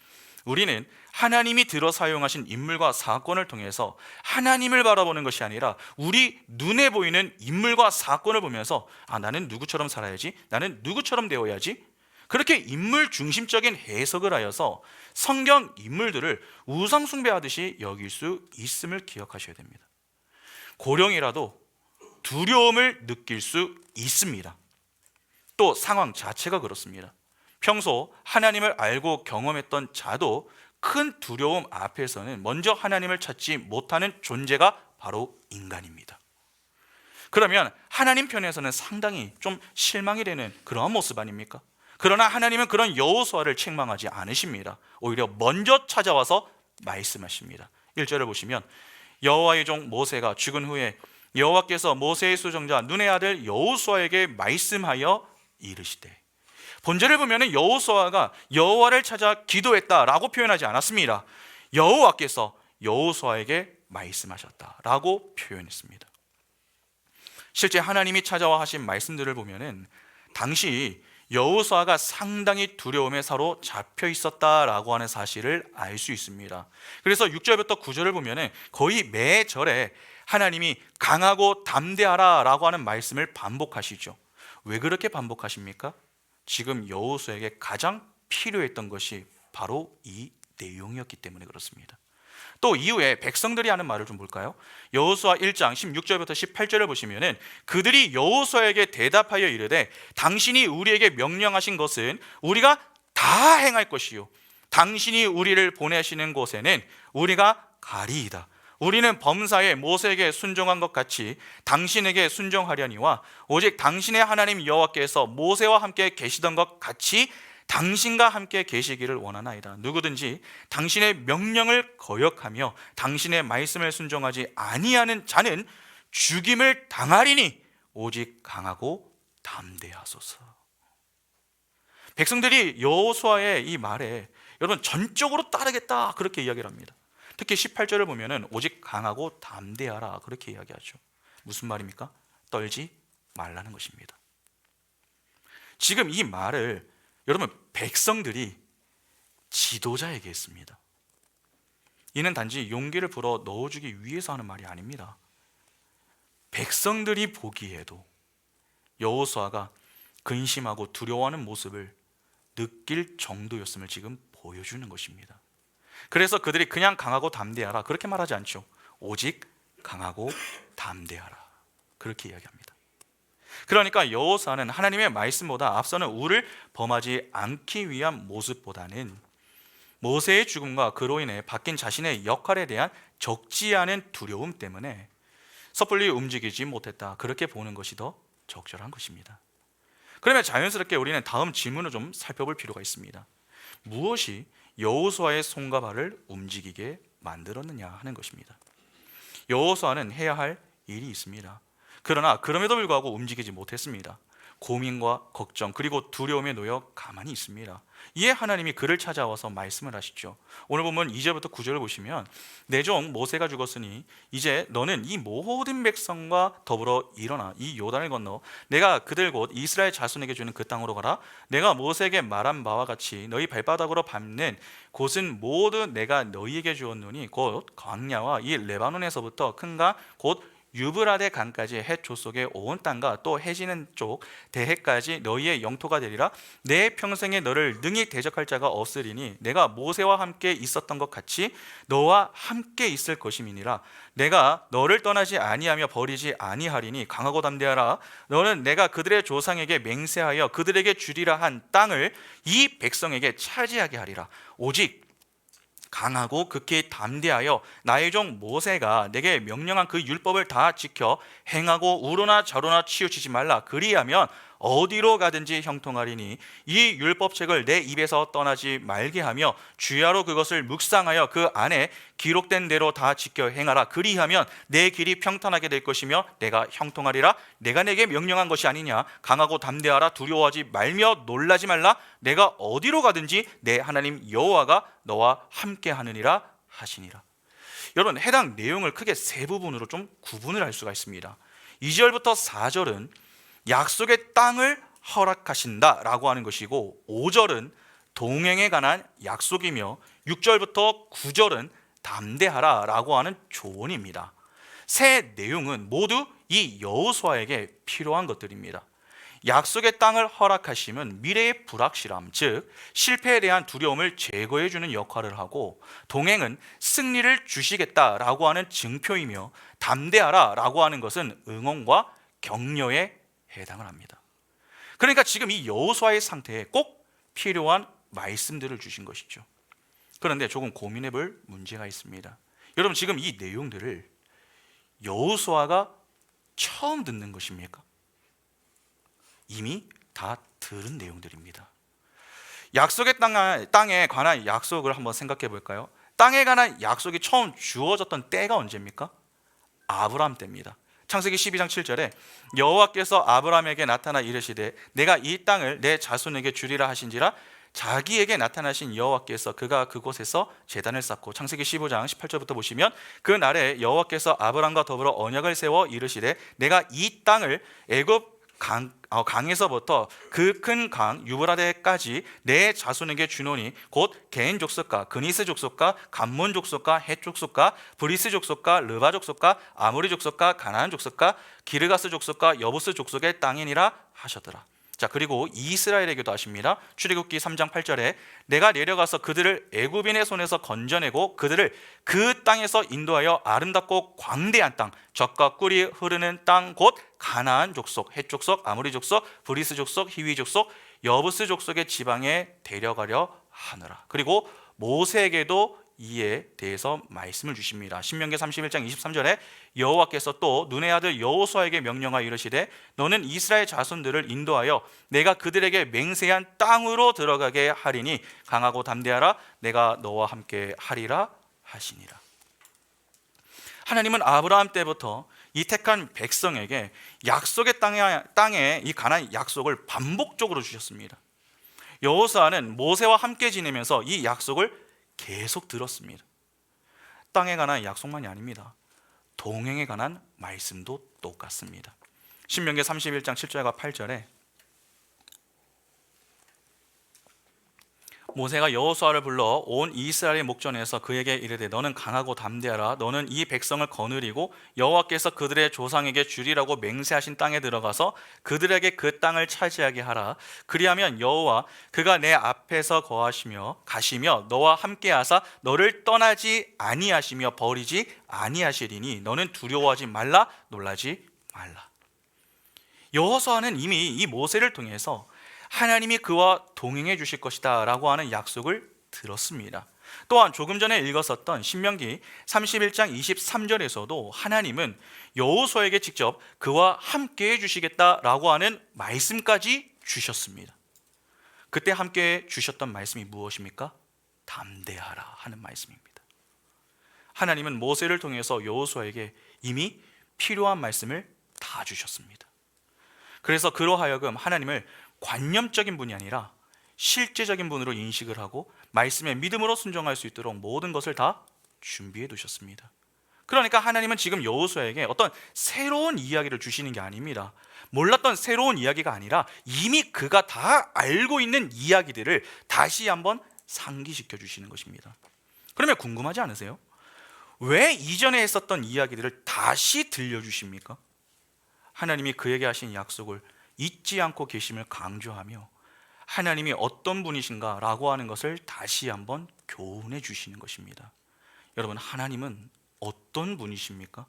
우리는 하나님이 들어 사용하신 인물과 사건을 통해서 하나님을 바라보는 것이 아니라 우리 눈에 보이는 인물과 사건을 보면서 나는 누구처럼 살아야지, 나는 누구처럼 되어야지, 그렇게 인물 중심적인 해석을 하여서 성경 인물들을 우상 숭배하듯이 여길 수 있음을 기억하셔야 됩니다. 고령이라도 두려움을 느낄 수 있습니다. 또 상황 자체가 그렇습니다. 평소 하나님을 알고 경험했던 자도 큰 두려움 앞에서는 먼저 하나님을 찾지 못하는 존재가 바로 인간입니다. 그러면 하나님 편에서는 상당히 좀 실망이 되는 그러한 모습 아닙니까? 그러나 하나님은 그런 여호수아를 책망하지 않으십니다. 오히려 먼저 찾아와서 말씀하십니다. 1절을 보시면 여호와의 종 모세가 죽은 후에 여호와께서 모세의 수종자 눈의 아들 여호수아에게 말씀하여 이르시되, 본절을 보면 여호수아가 여호와를 찾아 기도했다라고 표현하지 않았습니다. 여호와께서 여호수아에게 말씀하셨다라고 표현했습니다. 실제 하나님이 찾아와 하신 말씀들을 보면 당시 여호수아가 상당히 두려움에 사로잡혀 있었다라고 하는 사실을 알 수 있습니다. 그래서 6절부터 9절을 보면 거의 매 절에 하나님이 강하고 담대하라 라고 하는 말씀을 반복하시죠. 왜 그렇게 반복하십니까? 지금 여호수아에게 가장 필요했던 것이 바로 이 내용이었기 때문에 그렇습니다. 또 이후에 백성들이 하는 말을 좀 볼까요? 여호수아 1장 16절부터 18절을 보시면 그들이 여호수아에게 대답하여 이르되, 당신이 우리에게 명령하신 것은 우리가 다 행할 것이요 당신이 우리를 보내시는 곳에는 우리가 가리이다. 우리는 범사에 모세에게 순종한 것 같이 당신에게 순종하려니와 오직 당신의 하나님 여호와께서 모세와 함께 계시던 것 같이 당신과 함께 계시기를 원하나이다. 누구든지 당신의 명령을 거역하며 당신의 말씀을 순종하지 아니하는 자는 죽임을 당하리니 오직 강하고 담대하소서. 백성들이 여호수아의 이 말에 여러분 전적으로 따르겠다 그렇게 이야기를 합니다. 특히 18절을 보면 오직 강하고 담대하라 그렇게 이야기하죠. 무슨 말입니까? 떨지 말라는 것입니다. 지금 이 말을 여러분 백성들이 지도자에게 했습니다. 이는 단지 용기를 불어 넣어주기 위해서 하는 말이 아닙니다. 백성들이 보기에도 여호수아가 근심하고 두려워하는 모습을 느낄 정도였음을 지금 보여주는 것입니다. 그래서 그들이 그냥 강하고 담대하라 그렇게 말하지 않죠. 오직 강하고 담대하라 그렇게 이야기합니다. 그러니까 여호수아는 하나님의 말씀보다 앞서는 우를 범하지 않기 위한 모습보다는 모세의 죽음과 그로 인해 바뀐 자신의 역할에 대한 적지 않은 두려움 때문에 섣불리 움직이지 못했다 그렇게 보는 것이 더 적절한 것입니다. 그러면 자연스럽게 우리는 다음 질문을 좀 살펴볼 필요가 있습니다. 무엇이 여호수아의 손과 발을 움직이게 만들었느냐 하는 것입니다. 여호수아는 해야 할 일이 있습니다. 그러나 그럼에도 불구하고 움직이지 못했습니다. 고민과 걱정 그리고 두려움에 놓여 가만히 있습니다. 이에 하나님이 그를 찾아와서 말씀을 하시죠. 오늘 보면 2절부터 9절을 보시면 내 종 모세가 죽었으니 이제 너는 이 모든 백성과 더불어 일어나 이 요단을 건너 내가 그들 곧 이스라엘 자손에게 주는 그 땅으로 가라. 내가 모세에게 말한 바와 같이 너희 발바닥으로 밟는 곳은 모두 내가 너희에게 주었노니 곧 광야와 이 레바논에서부터 큰 강 곧 유브라데 강까지 해 조속의 온 땅과 또 해지는 쪽 대해까지 너희의 영토가 되리라. 내 평생에 너를 능히 대적할 자가 없으리니 내가 모세와 함께 있었던 것 같이 너와 함께 있을 것임이니라. 내가 너를 떠나지 아니하며 버리지 아니하리니 강하고 담대하라. 너는 내가 그들의 조상에게 맹세하여 그들에게 주리라 한 땅을 이 백성에게 차지하게 하리라. 오직 강하고 극히 담대하여 나의 종 모세가 내게 명령한 그 율법을 다 지켜 행하고 우로나 좌로나 치우치지 말라. 그리하면 어디로 가든지 형통하리니 이 율법책을 내 입에서 떠나지 말게 하며 주야로 그것을 묵상하여 그 안에 기록된 대로 다 지켜 행하라. 그리하면 내 길이 평탄하게 될 것이며 내가 형통하리라. 내가 내게 명령한 것이 아니냐. 강하고 담대하라. 두려워하지 말며 놀라지 말라. 내가 어디로 가든지 내 하나님 여호와가 너와 함께 하느니라 하시니라. 여러분, 해당 내용을 크게 세 부분으로 좀 구분을 할 수가 있습니다. 2절부터 4절은 약속의 땅을 허락하신다라고 하는 것이고 5절은 동행에 관한 약속이며 6절부터 9절은 담대하라라고 하는 조언입니다. 세 내용은 모두 이 여호수아에게 필요한 것들입니다. 약속의 땅을 허락하심은 미래의 불확실함, 즉 실패에 대한 두려움을 제거해 주는 역할을 하고, 동행은 승리를 주시겠다라고 하는 증표이며, 담대하라라고 하는 것은 응원과 격려에 해당을 합니다. 그러니까 지금 이 여호수아의 상태에 꼭 필요한 말씀들을 주신 것이죠. 그런데 조금 고민해 볼 문제가 있습니다. 여러분, 지금 이 내용들을 여호수아가 처음 듣는 것입니까? 이미 다 들은 내용들입니다. 약속의 땅에 관한 약속을 한번 생각해 볼까요? 땅에 관한 약속이 처음 주어졌던 때가 언제입니까? 아브라함 때입니다. 창세기 12장 7절에 여호와께서 아브라함에게 나타나 이르시되 내가 이 땅을 내 자손에게 주리라 하신지라. 자기에게 나타나신 여호와께서 그가 그곳에서 제단을 쌓고, 창세기 15장 18절부터 보시면 그 날에 여호와께서 아브라함과 더불어 언약을 세워 이르시되 내가 이 땅을 애굽 강에서부터 그 큰 강 유브라데까지 내 자손에게 주노니 곧 개인 족속과 그니스 족속과 감몬 족속과 헷 족속과 브리스 족속과 르바 족속과 아모리 족속과 가나안 족속과 기르가스 족속과 여부스 족속의 땅이니라 하셨더라. 자, 그리고 이스라엘에게도 하십니다. 출애굽기 3장 8절에 내가 내려가서 그들을 애굽인의 손에서 건져내고 그들을 그 땅에서 인도하여 아름답고 광대한 땅, 젖과 꿀이 흐르는 땅 곧 가나안 족속, 헷 족속, 아모리 족속, 브리스 족속, 히위 족속, 여부스 족속의 지방에 데려가려 하느라. 그리고 모세에게도 이에 대해서 말씀을 주십니다. 신명기 31장 23절에 여호와께서 또 눈의 아들 여호수아에게 명령하여 이르시되 너는 이스라엘 자손들을 인도하여 내가 그들에게 맹세한 땅으로 들어가게 하리니 강하고 담대하라. 내가 너와 함께 하리라 하시니라. 하나님은 아브라함 때부터 이 택한 백성에게 약속의 땅에 이 가나안 약속을 반복적으로 주셨습니다. 여호수아는 모세와 함께 지내면서 이 약속을 계속 들었습니다. 땅에 관한 약속만이 아닙니다. 동행에 관한 말씀도 똑같습니다. 신명기 31장 7절과 8절에 모세가 여호수아를 불러 온 이스라엘의 목전에서 그에게 이르되 너는 강하고 담대하라. 너는 이 백성을 거느리고 여호와께서 그들의 조상에게 주리라고 맹세하신 땅에 들어가서 그들에게 그 땅을 차지하게 하라. 그리하면 여호와 그가 내 앞에서 거하시며 가시며 너와 함께하사 너를 떠나지 아니하시며 버리지 아니하시리니 너는 두려워하지 말라, 놀라지 말라. 여호수아는 이미 이 모세를 통해서 하나님이 그와 동행해 주실 것이다 라고 하는 약속을 들었습니다. 또한 조금 전에 읽었었던 신명기 31장 23절에서도 하나님은 여호수아에게 직접 그와 함께 해 주시겠다라고 하는 말씀까지 주셨습니다. 그때 함께 주셨던 말씀이 무엇입니까? 담대하라 하는 말씀입니다. 하나님은 모세를 통해서 여호수아에게 이미 필요한 말씀을 다 주셨습니다. 그래서 그로 하여금 하나님을 관념적인 분이 아니라 실제적인 분으로 인식을 하고 말씀에 믿음으로 순종할 수 있도록 모든 것을 다 준비해 두셨습니다. 그러니까 하나님은 지금 여호수아에게 어떤 새로운 이야기를 주시는 게 아닙니다. 몰랐던 새로운 이야기가 아니라 이미 그가 다 알고 있는 이야기들을 다시 한번 상기시켜 주시는 것입니다. 그러면 궁금하지 않으세요? 왜 이전에 했었던 이야기들을 다시 들려주십니까? 하나님이 그에게 하신 약속을 잊지 않고 계심을 강조하며 하나님이 어떤 분이신가 라고 하는 것을 다시 한번 교훈해 주시는 것입니다. 여러분, 하나님은 어떤 분이십니까?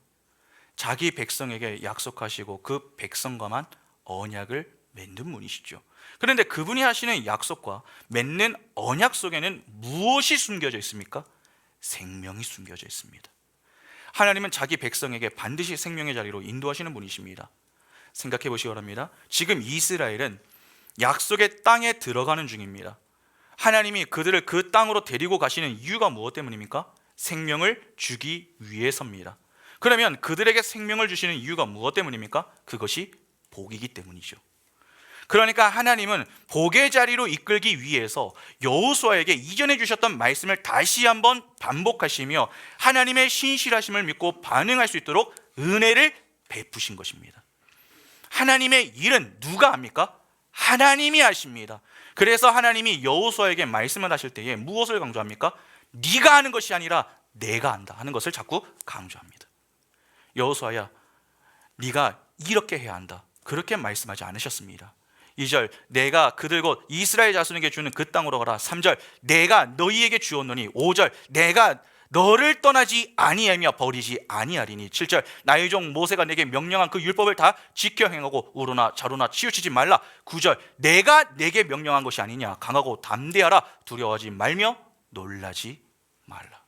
자기 백성에게 약속하시고 그 백성과만 언약을 맺는 분이시죠. 그런데 그분이 하시는 약속과 맺는 언약 속에는 무엇이 숨겨져 있습니까? 생명이 숨겨져 있습니다. 하나님은 자기 백성에게 반드시 생명의 자리로 인도하시는 분이십니다. 생각해 보시기 바랍니다. 지금 이스라엘은 약속의 땅에 들어가는 중입니다. 하나님이 그들을 그 땅으로 데리고 가시는 이유가 무엇 때문입니까? 생명을 주기 위해서입니다. 그러면 그들에게 생명을 주시는 이유가 무엇 때문입니까? 그것이 복이기 때문이죠. 그러니까 하나님은 복의 자리로 이끌기 위해서 여호수아에게 이전에 주셨던 말씀을 다시 한번 반복하시며 하나님의 신실하심을 믿고 반응할 수 있도록 은혜를 베푸신 것입니다. 하나님의 일은 누가 합니까? 하나님이 하십니다. 그래서 하나님이 여호수아에게 말씀을 하실 때에 무엇을 강조합니까? 네가 하는 것이 아니라 내가 한다 하는 것을 자꾸 강조합니다. 여호수아야, 네가 이렇게 해야 한다, 그렇게 말씀하지 않으셨습니다. 2절, 내가 그들 곧 이스라엘 자손에게 주는 그 땅으로 가라. 3절, 내가 너희에게 주었노니. 5절, 내가 너를 떠나지 아니하며 버리지 아니하리니. 7절, 나의 종 모세가 내게 명령한 그 율법을 다 지켜 행하고 우로나 자로나 치우치지 말라. 9절, 내가 내게 명령한 것이 아니냐. 강하고 담대하라. 두려워하지 말며 놀라지 말라.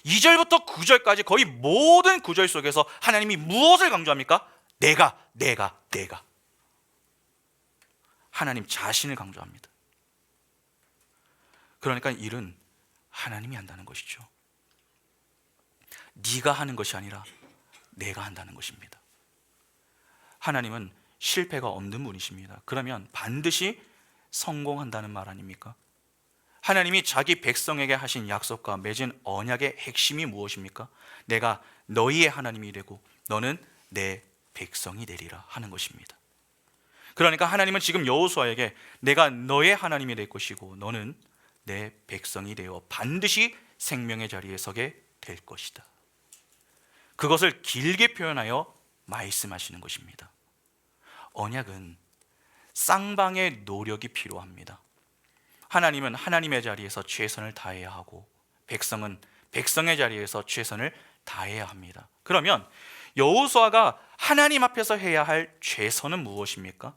2절부터 9절까지 거의 모든 구절 속에서 하나님이 무엇을 강조합니까? 내가. 하나님 자신을 강조합니다. 그러니까 일은 하나님이 한다는 것이죠. 네가 하는 것이 아니라 내가 한다는 것입니다. 하나님은 실패가 없는 분이십니다. 그러면 반드시 성공한다는 말 아닙니까? 하나님이 자기 백성에게 하신 약속과 맺은 언약의 핵심이 무엇입니까? 내가 너희의 하나님이 되고 너는 내 백성이 되리라 하는 것입니다. 그러니까 하나님은 지금 여호수아에게 내가 너의 하나님이 될 것이고 너는 내 백성이 되어 반드시 생명의 자리에 서게 될 것이다, 그것을 길게 표현하여 말씀하시는 것입니다. 언약은 쌍방의 노력이 필요합니다. 하나님은 하나님의 자리에서 최선을 다해야 하고 백성은 백성의 자리에서 최선을 다해야 합니다. 그러면 여호수아가 하나님 앞에서 해야 할 최선은 무엇입니까?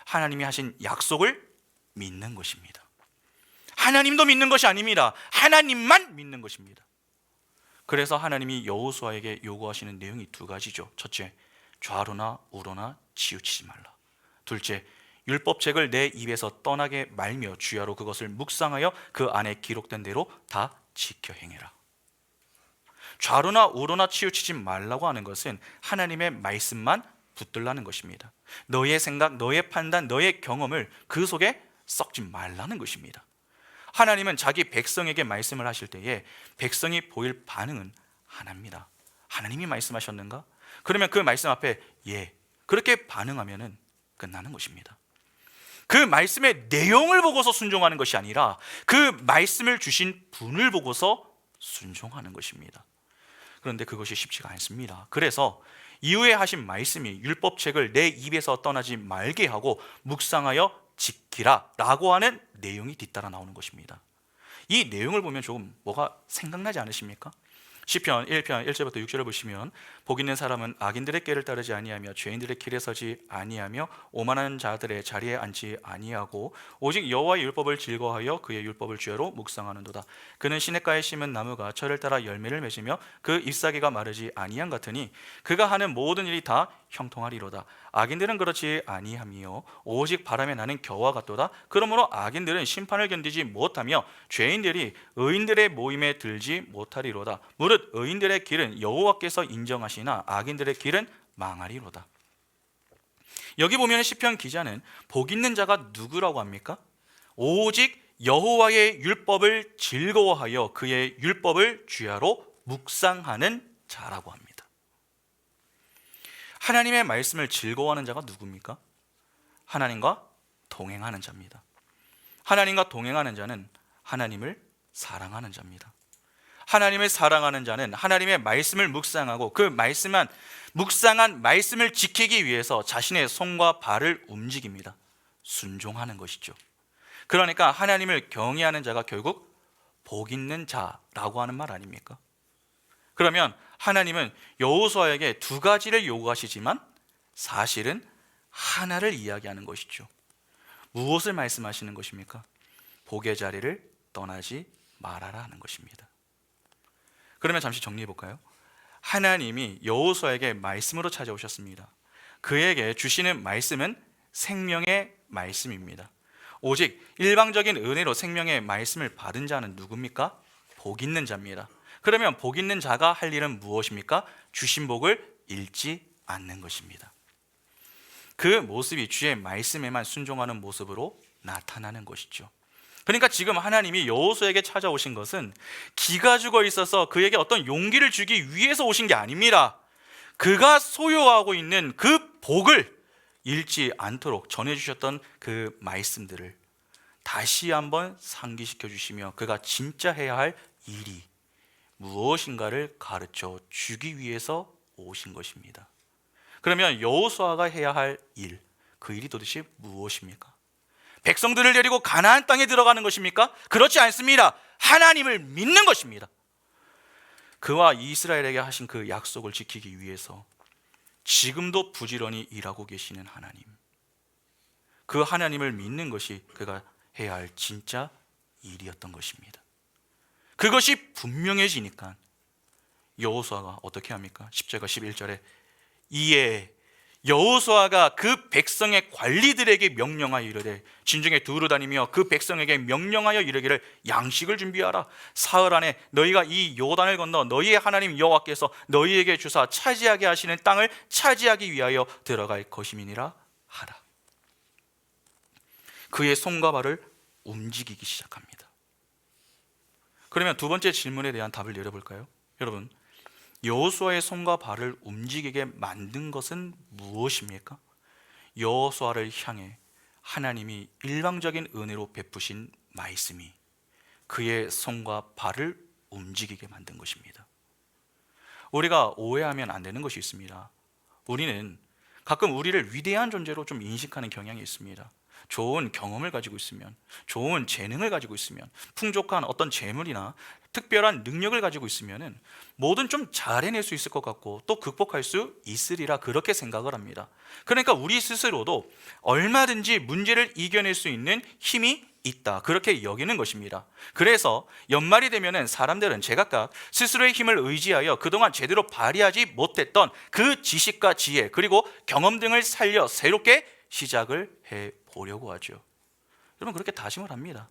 하나님이 하신 약속을 믿는 것입니다. 하나님도 믿는 것이 아닙니다. 하나님만 믿는 것입니다. 그래서 하나님이 여호수아에게 요구하시는 내용이 두 가지죠. 첫째, 좌로나 우로나 치우치지 말라. 둘째, 율법책을 내 입에서 떠나게 말며 주야로 그것을 묵상하여 그 안에 기록된 대로 다 지켜 행해라. 좌로나 우로나 치우치지 말라고 하는 것은 하나님의 말씀만 붙들라는 것입니다. 너의 생각, 너의 판단, 너의 경험을 그 속에 썩지 말라는 것입니다. 하나님은 자기 백성에게 말씀을 하실 때에 백성이 보일 반응은 하나입니다. 하나님이 말씀하셨는가? 그러면 그 말씀 앞에 예, 그렇게 반응하면 끝나는 것입니다. 그 말씀의 내용을 보고서 순종하는 것이 아니라 그 말씀을 주신 분을 보고서 순종하는 것입니다. 그런데 그것이 쉽지가 않습니다. 그래서 이후에 하신 말씀이 율법책을 내 입에서 떠나지 말게 하고 묵상하여 지키라 라고 하는 내용이 뒤따라 나오는 것입니다. 이 내용을 보면 조금 뭐가 생각나지 않으십니까? 시편 1편 1절부터 6절을 보시면 복 있는 사람은 악인들의 꾀를 따르지 아니하며 죄인들의 길에 서지 아니하며 오만한 자들의 자리에 앉지 아니하고 오직 여호와의 율법을 즐거워하여 그의 율법을 주야로 묵상하는도다. 그는 시냇가에 심은 나무가 철을 따라 열매를 맺으며 그 잎사귀가 마르지 아니한 같으니 그가 하는 모든 일이 다 형통하리로다. 악인들은 그렇지 아니하며 오직 바람에 나는 겨와 같도다. 그러므로 악인들은 심판을 견디지 못하며 죄인들이 의인들의 모임에 들지 못하리로다. 무릇 의인들의 길은 여호와께서 인정하시나 악인들의 길은 망하리로다. 여기 보면 시편 기자는 복 있는 자가 누구라고 합니까? 오직 여호와의 율법을 즐거워하여 그의 율법을 주야로 묵상하는 자라고 합니다. 하나님의 말씀을 즐거워하는 자가 누굽니까? 하나님과 동행하는 자입니다. 하나님과 동행하는 자는 하나님을 사랑하는 자입니다. 하나님을 사랑하는 자는 하나님의 말씀을 묵상하고 그 묵상한 말씀을 지키기 위해서 자신의 손과 발을 움직입니다. 순종하는 것이죠. 그러니까 하나님을 경외하는 자가 결국 복 있는 자라고 하는 말 아닙니까? 그러면 하나님은 여호수아에게 두 가지를 요구하시지만 사실은 하나를 이야기하는 것이죠. 무엇을 말씀하시는 것입니까? 복의 자리를 떠나지 말아라 하는 것입니다. 그러면 잠시 정리해 볼까요? 하나님이 여호수아에게 말씀으로 찾아오셨습니다. 그에게 주시는 말씀은 생명의 말씀입니다. 오직 일방적인 은혜로 생명의 말씀을 받은 자는 누굽니까? 복 있는 자입니다. 그러면 복 있는 자가 할 일은 무엇입니까? 주신 복을 잃지 않는 것입니다. 그 모습이 주의 말씀에만 순종하는 모습으로 나타나는 것이죠. 그러니까 지금 하나님이 여호수아에게 찾아오신 것은 기가 죽어 있어서 그에게 어떤 용기를 주기 위해서 오신 게 아닙니다. 그가 소유하고 있는 그 복을 잃지 않도록 전해주셨던 그 말씀들을 다시 한번 상기시켜 주시며 그가 진짜 해야 할 일이 무엇인가를 가르쳐 주기 위해서 오신 것입니다. 그러면 여호수아가 해야 할 일, 그 일이 도대체 무엇입니까? 백성들을 데리고 가나안 땅에 들어가는 것입니까? 그렇지 않습니다. 하나님을 믿는 것입니다. 그와 이스라엘에게 하신 그 약속을 지키기 위해서 지금도 부지런히 일하고 계시는 하나님, 그 하나님을 믿는 것이 그가 해야 할 진짜 일이었던 것입니다. 그것이 분명해지니까 여호수아가 어떻게 합니까? 10절과 11절에 이에 여호수아가 그 백성의 관리들에게 명령하여 이르되 진중에 두루 다니며 그 백성에게 명령하여 이르기를 양식을 준비하라. 사흘 안에 너희가 이 요단을 건너 너희의 하나님 여호와께서 너희에게 주사 차지하게 하시는 땅을 차지하기 위하여 들어갈 것임이니라 하라. 그의 손과 발을 움직이기 시작합니다. 그러면 두 번째 질문에 대한 답을 내려볼까요? 여러분, 여호수아의 손과 발을 움직이게 만든 것은 무엇입니까? 여호수아를 향해 하나님이 일방적인 은혜로 베푸신 말씀이 그의 손과 발을 움직이게 만든 것입니다. 우리가 오해하면 안 되는 것이 있습니다. 우리는 가끔 우리를 위대한 존재로 좀 인식하는 경향이 있습니다. 좋은 경험을 가지고 있으면, 좋은 재능을 가지고 있으면, 풍족한 어떤 재물이나 특별한 능력을 가지고 있으면 뭐든 좀 잘 해낼 수 있을 것 같고 또 극복할 수 있으리라 그렇게 생각을 합니다. 그러니까 우리 스스로도 얼마든지 문제를 이겨낼 수 있는 힘이 있다 그렇게 여기는 것입니다. 그래서 연말이 되면 사람들은 제각각 스스로의 힘을 의지하여 그동안 제대로 발휘하지 못했던 그 지식과 지혜 그리고 경험 등을 살려 새롭게 시작을 해보려고 하죠. 여러분, 그렇게 다짐을 합니다.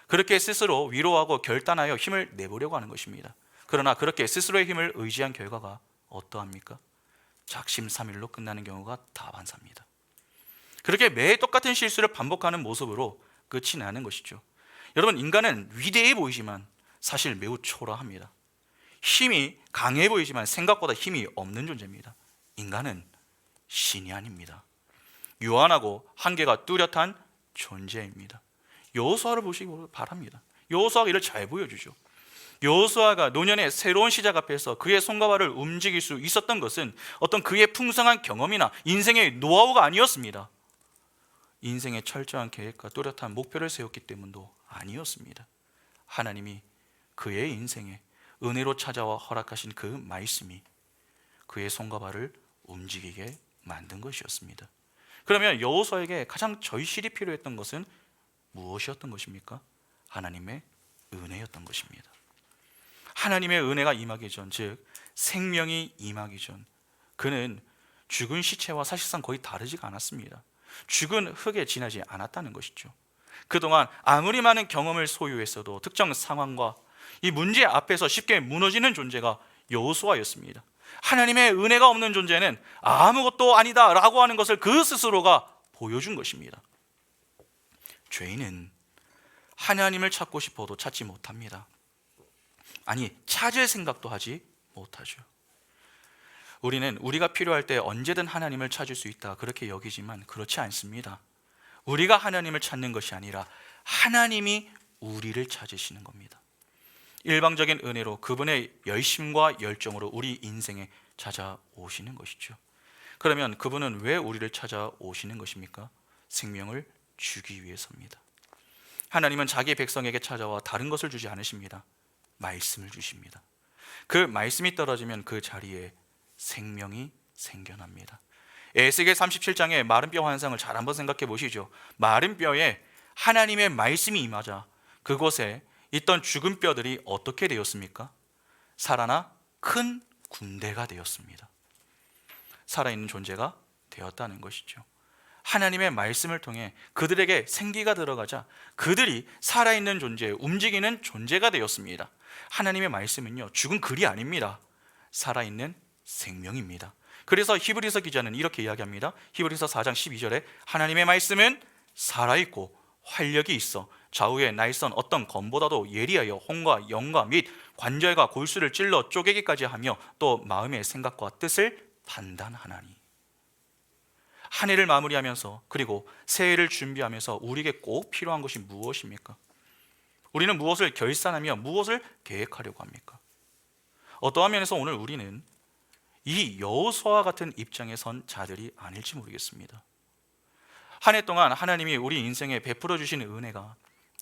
그렇게 스스로 위로하고 결단하여 힘을 내보려고 하는 것입니다. 그러나 그렇게 스스로의 힘을 의지한 결과가 어떠합니까? 작심삼일로 끝나는 경우가 다반사입니다. 그렇게 매일 똑같은 실수를 반복하는 모습으로 끝이 나는 것이죠. 여러분, 인간은 위대해 보이지만 사실 매우 초라합니다. 힘이 강해 보이지만 생각보다 힘이 없는 존재입니다. 인간은 신이 아닙니다. 유한하고 한계가 뚜렷한 존재입니다. 여호수아를 보시기 바랍니다. 여호수아가 이를 잘 보여주죠. 여호수아가 노년의 새로운 시작 앞에서 그의 손과 발을 움직일 수 있었던 것은 어떤 그의 풍성한 경험이나 인생의 노하우가 아니었습니다. 인생의 철저한 계획과 뚜렷한 목표를 세웠기 때문도 아니었습니다. 하나님이 그의 인생에 은혜로 찾아와 허락하신 그 말씀이 그의 손과 발을 움직이게 만든 것이었습니다. 그러면 여호수아에게 가장 절실히 필요했던 것은 무엇이었던 것입니까? 하나님의 은혜였던 것입니다. 하나님의 은혜가 임하기 전, 즉 생명이 임하기 전, 그는 죽은 시체와 사실상 거의 다르지가 않았습니다. 죽은 흙에 지나지 않았다는 것이죠. 그동안 아무리 많은 경험을 소유했어도 특정 상황과 이 문제 앞에서 쉽게 무너지는 존재가 여호수아였습니다. 하나님의 은혜가 없는 존재는 아무것도 아니다 라고 하는 것을 그 스스로가 보여준 것입니다. 죄인은 하나님을 찾고 싶어도 찾지 못합니다. 아니, 찾을 생각도 하지 못하죠. 우리는 우리가 필요할 때 언제든 하나님을 찾을 수 있다 그렇게 여기지만 그렇지 않습니다. 우리가 하나님을 찾는 것이 아니라 하나님이 우리를 찾으시는 겁니다. 일방적인 은혜로 그분의 열심과 열정으로 우리 인생에 찾아오시는 것이죠. 그러면 그분은 왜 우리를 찾아오시는 것입니까? 생명을 주기 위해서입니다. 하나님은 자기 백성에게 찾아와 다른 것을 주지 않으십니다. 말씀을 주십니다. 그 말씀이 떨어지면 그 자리에 생명이 생겨납니다. 에스겔 37장의 마른 뼈 환상을 잘 한번 생각해 보시죠. 마른 뼈에 하나님의 말씀이 임하자 그곳에 있던 죽은 뼈들이 어떻게 되었습니까? 살아나 큰 군대가 되었습니다. 살아있는 존재가 되었다는 것이죠. 하나님의 말씀을 통해 그들에게 생기가 들어가자 그들이 살아있는 존재, 움직이는 존재가 되었습니다. 하나님의 말씀은요, 죽은 글이 아닙니다. 살아있는 생명입니다. 그래서 히브리서 기자는 이렇게 이야기합니다. 히브리서 4장 12절에 하나님의 말씀은 살아있고 활력이 있어 좌우의 날선 어떤 검보다도 예리하여 혼과 영과 및 관절과 골수를 찔러 쪼개기까지 하며 또 마음의 생각과 뜻을 판단하나니. 한 해를 마무리하면서 그리고 새해를 준비하면서 우리에게 꼭 필요한 것이 무엇입니까? 우리는 무엇을 결산하며 무엇을 계획하려고 합니까? 어떠한 면에서 오늘 우리는 이 여호수아와 같은 입장에 선 자들이 아닐지 모르겠습니다. 한 해 동안 하나님이 우리 인생에 베풀어 주신 은혜가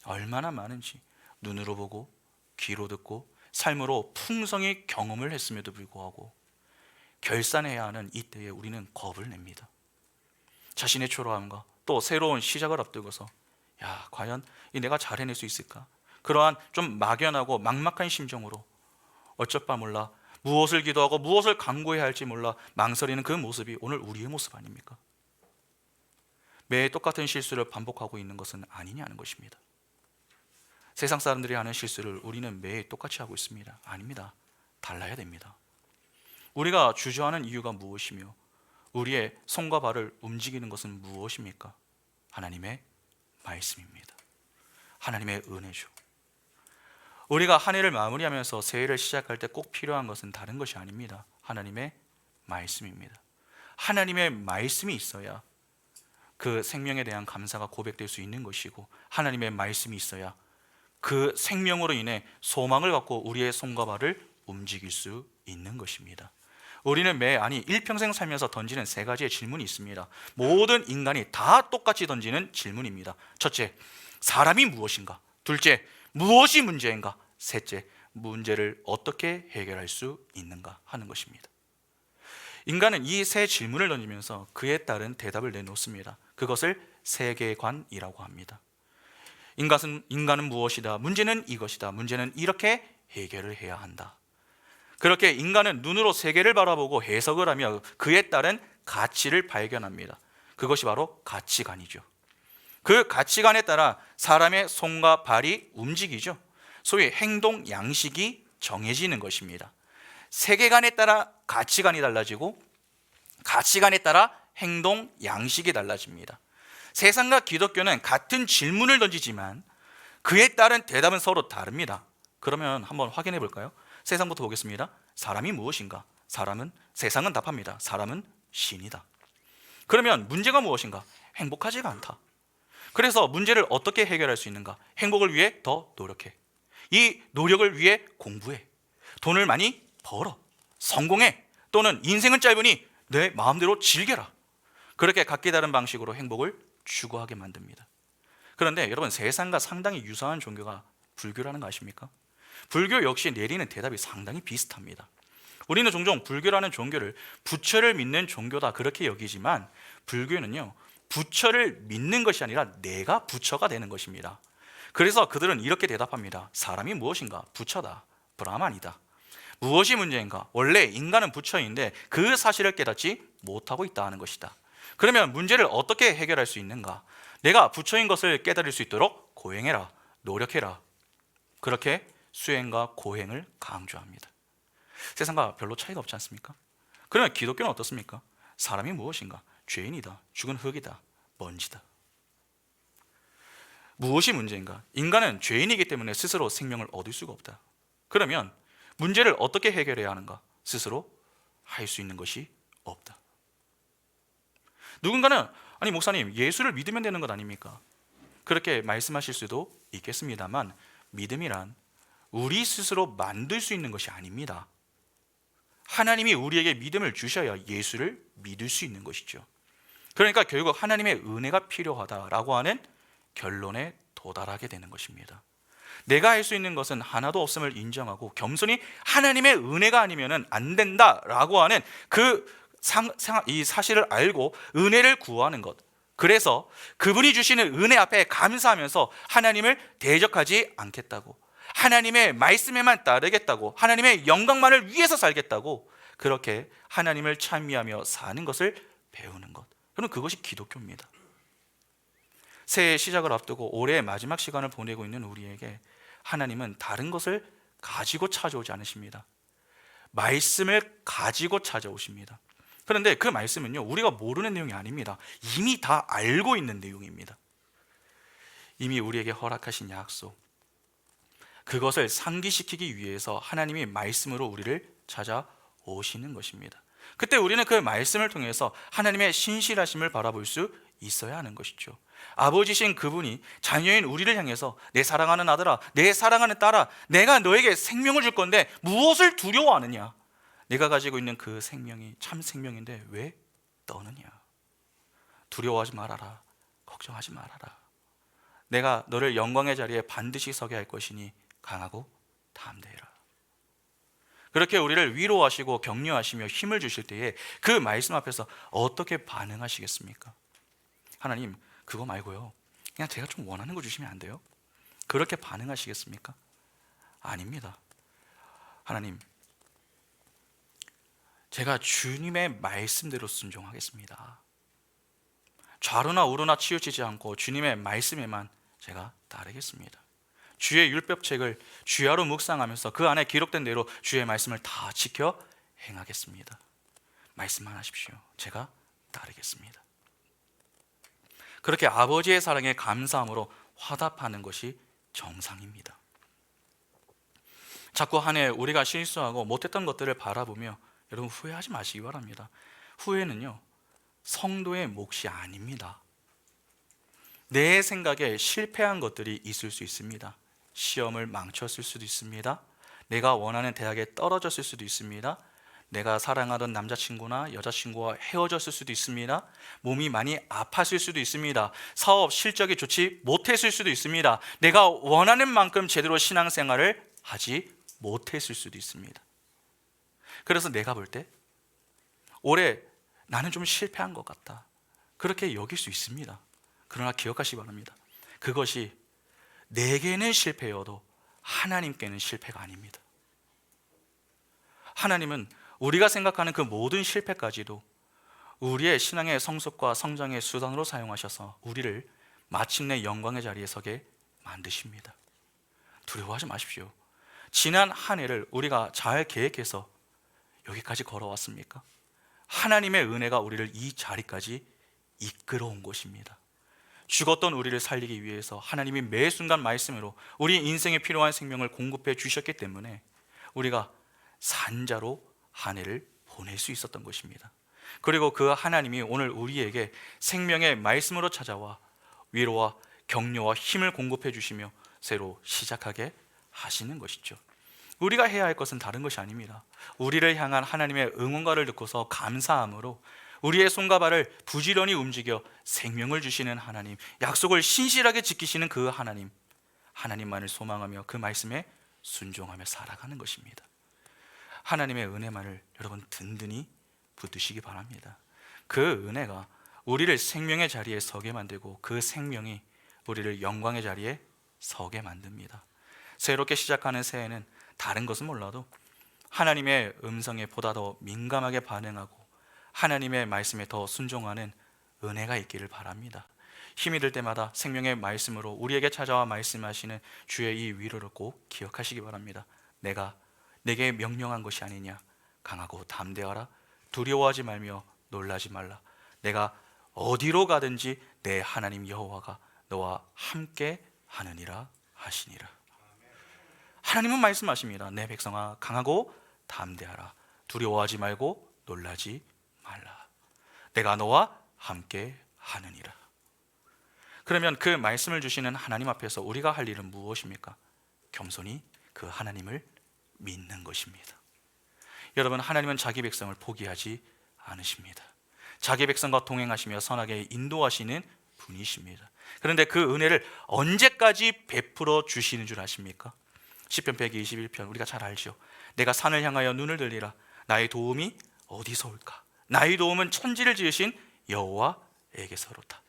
얼마나 많은지 눈으로 보고 귀로 듣고 삶으로 풍성히 경험을 했음에도 불구하고 결산해야 하는 이때에 우리는 겁을 냅니다. 자신의 초라함과 또 새로운 시작을 앞두고서 과연 내가 잘 해낼 수 있을까? 그러한 좀 막연하고 막막한 심정으로 어쩔 바 몰라 무엇을 기도하고 무엇을 간구해야 할지 몰라 망설이는 그 모습이 오늘 우리의 모습 아닙니까? 매일 똑같은 실수를 반복하고 있는 것은 아니냐는 것입니다. 세상 사람들이 하는 실수를 우리는 매일 똑같이 하고 있습니다. 아닙니다. 달라야 됩니다. 우리가 주저하는 이유가 무엇이며 우리의 손과 발을 움직이는 것은 무엇입니까? 하나님의 말씀입니다. 하나님의 은혜죠. 우리가 한 해를 마무리하면서 새해를 시작할 때 꼭 필요한 것은 다른 것이 아닙니다. 하나님의 말씀입니다. 하나님의 말씀이 있어야 그 생명에 대한 감사가 고백될 수 있는 것이고 하나님의 말씀이 있어야 그 생명으로 인해 소망을 갖고 우리의 손과 발을 움직일 수 있는 것입니다. 우리는 일평생 살면서 던지는 세 가지의 질문이 있습니다. 모든 인간이 다 똑같이 던지는 질문입니다. 첫째, 사람이 무엇인가? 둘째, 무엇이 문제인가? 셋째, 문제를 어떻게 해결할 수 있는가 하는 것입니다. 인간은 이 세 질문을 던지면서 그에 따른 대답을 내놓습니다. 그것을 세계관이라고 합니다. 인간은 무엇이다? 문제는 이것이다. 문제는 이렇게 해결을 해야 한다. 그렇게 인간은 눈으로 세계를 바라보고 해석을 하며 그에 따른 가치를 발견합니다. 그것이 바로 가치관이죠. 그 가치관에 따라 사람의 손과 발이 움직이죠. 소위 행동 양식이 정해지는 것입니다. 세계관에 따라 가치관이 달라지고 가치관에 따라 행동 양식이 달라집니다. 세상과 기독교는 같은 질문을 던지지만 그에 따른 대답은 서로 다릅니다. 그러면 한번 확인해 볼까요? 세상부터 보겠습니다. 사람이 무엇인가? 세상은 답합니다. 사람은 신이다. 그러면 문제가 무엇인가? 행복하지가 않다. 그래서 문제를 어떻게 해결할 수 있는가? 행복을 위해 더 노력해. 이 노력을 위해 공부해. 돈을 많이 벌어. 성공해. 또는 인생은 짧으니 내 마음대로 즐겨라. 그렇게 각기 다른 방식으로 행복을 추구하게 만듭니다. 그런데 여러분, 세상과 상당히 유사한 종교가 불교라는 거 아십니까? 불교 역시 내리는 대답이 상당히 비슷합니다. 우리는 종종 불교라는 종교를 부처를 믿는 종교다 그렇게 여기지만, 불교는요, 부처를 믿는 것이 아니라 내가 부처가 되는 것입니다. 그래서 그들은 이렇게 대답합니다. 사람이 무엇인가? 부처다. 브라만이다. 무엇이 문제인가? 원래 인간은 부처인데 그 사실을 깨닫지 못하고 있다 하는 것이다. 그러면 문제를 어떻게 해결할 수 있는가? 내가 부처인 것을 깨달을 수 있도록 고행해라. 노력해라. 그렇게 수행과 고행을 강조합니다. 세상과 별로 차이가 없지 않습니까? 그러면 기독교는 어떻습니까? 사람이 무엇인가? 죄인이다. 죽은 흙이다. 먼지다. 무엇이 문제인가? 인간은 죄인이기 때문에 스스로 생명을 얻을 수가 없다. 그러면 문제를 어떻게 해결해야 하는가? 스스로 할 수 있는 것이 없다. 누군가는 아니 목사님, 예수를 믿으면 되는 것 아닙니까? 그렇게 말씀하실 수도 있겠습니다만, 믿음이란 우리 스스로 만들 수 있는 것이 아닙니다. 하나님이 우리에게 믿음을 주셔야 예수를 믿을 수 있는 것이죠. 그러니까 결국 하나님의 은혜가 필요하다라고 하는 결론에 도달하게 되는 것입니다. 내가 할 수 있는 것은 하나도 없음을 인정하고 겸손히 하나님의 은혜가 아니면 안 된다라고 하는 이 사실을 알고 은혜를 구하는 것. 그래서 그분이 주시는 은혜 앞에 감사하면서 하나님을 대적하지 않겠다고, 하나님의 말씀에만 따르겠다고, 하나님의 영광만을 위해서 살겠다고, 그렇게 하나님을 찬미하며 사는 것을 배우는 것. 저는 그것이 기독교입니다. 새해 시작을 앞두고 올해의 마지막 시간을 보내고 있는 우리에게 하나님은 다른 것을 가지고 찾아오지 않으십니다. 말씀을 가지고 찾아오십니다. 그런데 그 말씀은요, 우리가 모르는 내용이 아닙니다. 이미 다 알고 있는 내용입니다. 이미 우리에게 허락하신 약속, 그것을 상기시키기 위해서 하나님이 말씀으로 우리를 찾아오시는 것입니다. 그때 우리는 그 말씀을 통해서 하나님의 신실하심을 바라볼 수 있어야 하는 것이죠. 아버지신 그분이 자녀인 우리를 향해서 내 사랑하는 아들아, 내 사랑하는 딸아, 내가 너에게 생명을 줄 건데 무엇을 두려워하느냐? 내가 가지고 있는 그 생명이 참 생명인데 왜 떠느냐? 두려워하지 말아라. 걱정하지 말아라. 내가 너를 영광의 자리에 반드시 서게 할 것이니 강하고 담대해라. 그렇게 우리를 위로하시고 격려하시며 힘을 주실 때에 그 말씀 앞에서 어떻게 반응하시겠습니까? 하나님, 그거 말고요, 그냥 제가 좀 원하는 거 주시면 안 돼요? 그렇게 반응하시겠습니까? 아닙니다. 하나님, 제가 주님의 말씀대로 순종하겠습니다. 좌로나 우로나 치우치지 않고 주님의 말씀에만 제가 따르겠습니다. 주의 율법책을 주야로 묵상하면서 그 안에 기록된 대로 주의 말씀을 다 지켜 행하겠습니다. 말씀만 하십시오. 제가 따르겠습니다. 그렇게 아버지의 사랑에 감사함으로 화답하는 것이 정상입니다. 자꾸 한 해 우리가 실수하고 못했던 것들을 바라보며 여러분 후회하지 마시기 바랍니다. 후회는요, 성도의 몫이 아닙니다. 내 생각에 실패한 것들이 있을 수 있습니다. 시험을 망쳤을 수도 있습니다. 내가 원하는 대학에 떨어졌을 수도 있습니다. 내가 사랑하던 남자친구나 여자친구와 헤어졌을 수도 있습니다. 몸이 많이 아팠을 수도 있습니다. 사업 실적이 좋지 못했을 수도 있습니다. 내가 원하는 만큼 제대로 신앙생활을 하지 못했을 수도 있습니다. 그래서 내가 볼 때 올해 나는 좀 실패한 것 같다, 그렇게 여길 수 있습니다. 그러나 기억하시기 바랍니다. 그것이 내게는 실패여도 하나님께는 실패가 아닙니다. 하나님은 우리가 생각하는 그 모든 실패까지도 우리의 신앙의 성숙과 성장의 수단으로 사용하셔서 우리를 마침내 영광의 자리에 서게 만드십니다. 두려워하지 마십시오. 지난 한 해를 우리가 잘 계획해서 여기까지 걸어왔습니까? 하나님의 은혜가 우리를 이 자리까지 이끌어온 것입니다. 죽었던 우리를 살리기 위해서 하나님이 매 순간 말씀으로 우리 인생에 필요한 생명을 공급해 주셨기 때문에 우리가 산자로 한 해를 보낼 수 있었던 것입니다. 그리고 그 하나님이 오늘 우리에게 생명의 말씀으로 찾아와 위로와 격려와 힘을 공급해 주시며 새로 시작하게 하시는 것이죠. 우리가 해야 할 것은 다른 것이 아닙니다. 우리를 향한 하나님의 응원가를 듣고서 감사함으로 우리의 손과 발을 부지런히 움직여 생명을 주시는 하나님, 약속을 신실하게 지키시는 그 하나님, 하나님만을 소망하며 그 말씀에 순종하며 살아가는 것입니다. 하나님의 은혜만을 여러분 든든히 붙드시기 바랍니다. 그 은혜가 우리를 생명의 자리에 서게 만들고 그 생명이 우리를 영광의 자리에 서게 만듭니다. 새롭게 시작하는 새해는 다른 것은 몰라도 하나님의 음성에 보다 더 민감하게 반응하고 하나님의 말씀에 더 순종하는 은혜가 있기를 바랍니다. 힘이 들 때마다 생명의 말씀으로 우리에게 찾아와 말씀하시는 주의 이 위로를 꼭 기억하시기 바랍니다. 내가 내게 명령한 것이 아니냐. 강하고 담대하라. 두려워하지 말며 놀라지 말라. 내가 어디로 가든지 내 하나님 여호와가 너와 함께 하느니라 하시니라. 하나님은 말씀하십니다. 내 백성아 강하고 담대하라. 두려워하지 말고 놀라지 말라. 내가 너와 함께 하느니라. 그러면 그 말씀을 주시는 하나님 앞에서 우리가 할 일은 무엇입니까? 겸손히 그 하나님을 믿는 것입니다. 여러분, 하나님은 자기 백성을 포기하지 않으십니다. 자기 백성과 동행하시며 선하게 인도하시는 분이십니다. 그런데 그 은혜를 언제까지 베풀어 주시는 줄 아십니까? 시편 121편 우리가 잘 알죠. 내가 산을 향하여 눈을 들리라. 나의 도움이 어디서 올까? 나의 도움은 천지를 지으신 여호와에게서로다.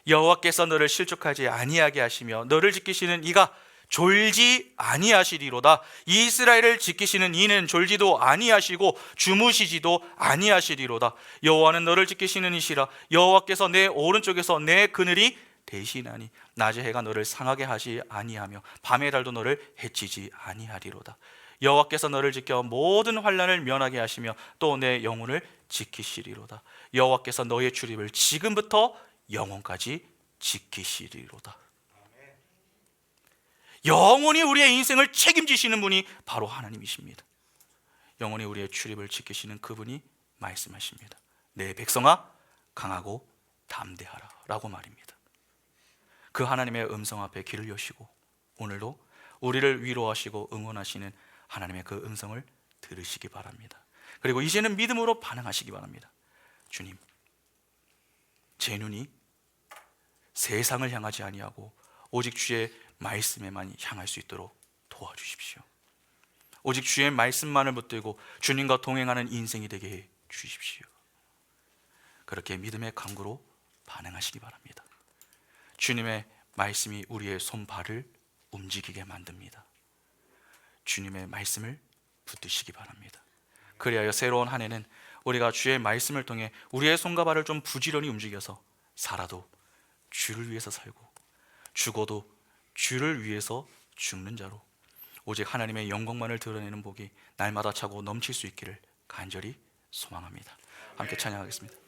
여호와께서 너를 실족하지 아니하게 하시며 너를 지키시는 이가 졸지 아니하시리로다. 이스라엘을 지키시는 이는 졸지도 아니하시고 주무시지도 아니하시리로다. 여호와는 너를 지키시는 이시라. 여호와께서 내 오른쪽에서 내 그늘이 대신하니 낮의 해가 너를 상하게 하지 아니하며 밤의 달도 너를 해치지 아니하리로다. 여호와께서 너를 지켜 모든 환난을 면하게 하시며 또 내 영혼을 지키시리로다. 여호와께서 너의 출입을 지금부터 영원까지 지키시리로다. 영원히 우리의 인생을 책임지시는 분이 바로 하나님이십니다. 영원히 우리의 출입을 지키시는 그분이 말씀하십니다. 내 백성아 강하고 담대하라 라고 말입니다. 그 하나님의 음성 앞에 귀를 여시고 오늘도 우리를 위로하시고 응원하시는 하나님의 그 음성을 들으시기 바랍니다. 그리고 이제는 믿음으로 반응하시기 바랍니다. 주님, 제 눈이 세상을 향하지 아니하고 오직 주의 말씀에만 향할 수 있도록 도와주십시오. 오직 주의 말씀만을 붙들고 주님과 동행하는 인생이 되게 해 주십시오. 그렇게 믿음의 강구로 반응하시기 바랍니다. 주님의 말씀이 우리의 손발을 움직이게 만듭니다. 주님의 말씀을 붙드시기 바랍니다. 그리하여 새로운 한 해는 우리가 주의 말씀을 통해 우리의 손과 발을 좀 부지런히 움직여서 살아도 주를 위해서 살고 죽어도 주를 위해서 죽는 자로 오직 하나님의 영광만을 드러내는 복이 날마다 차고 넘칠 수 있기를 간절히 소망합니다. 함께 찬양하겠습니다.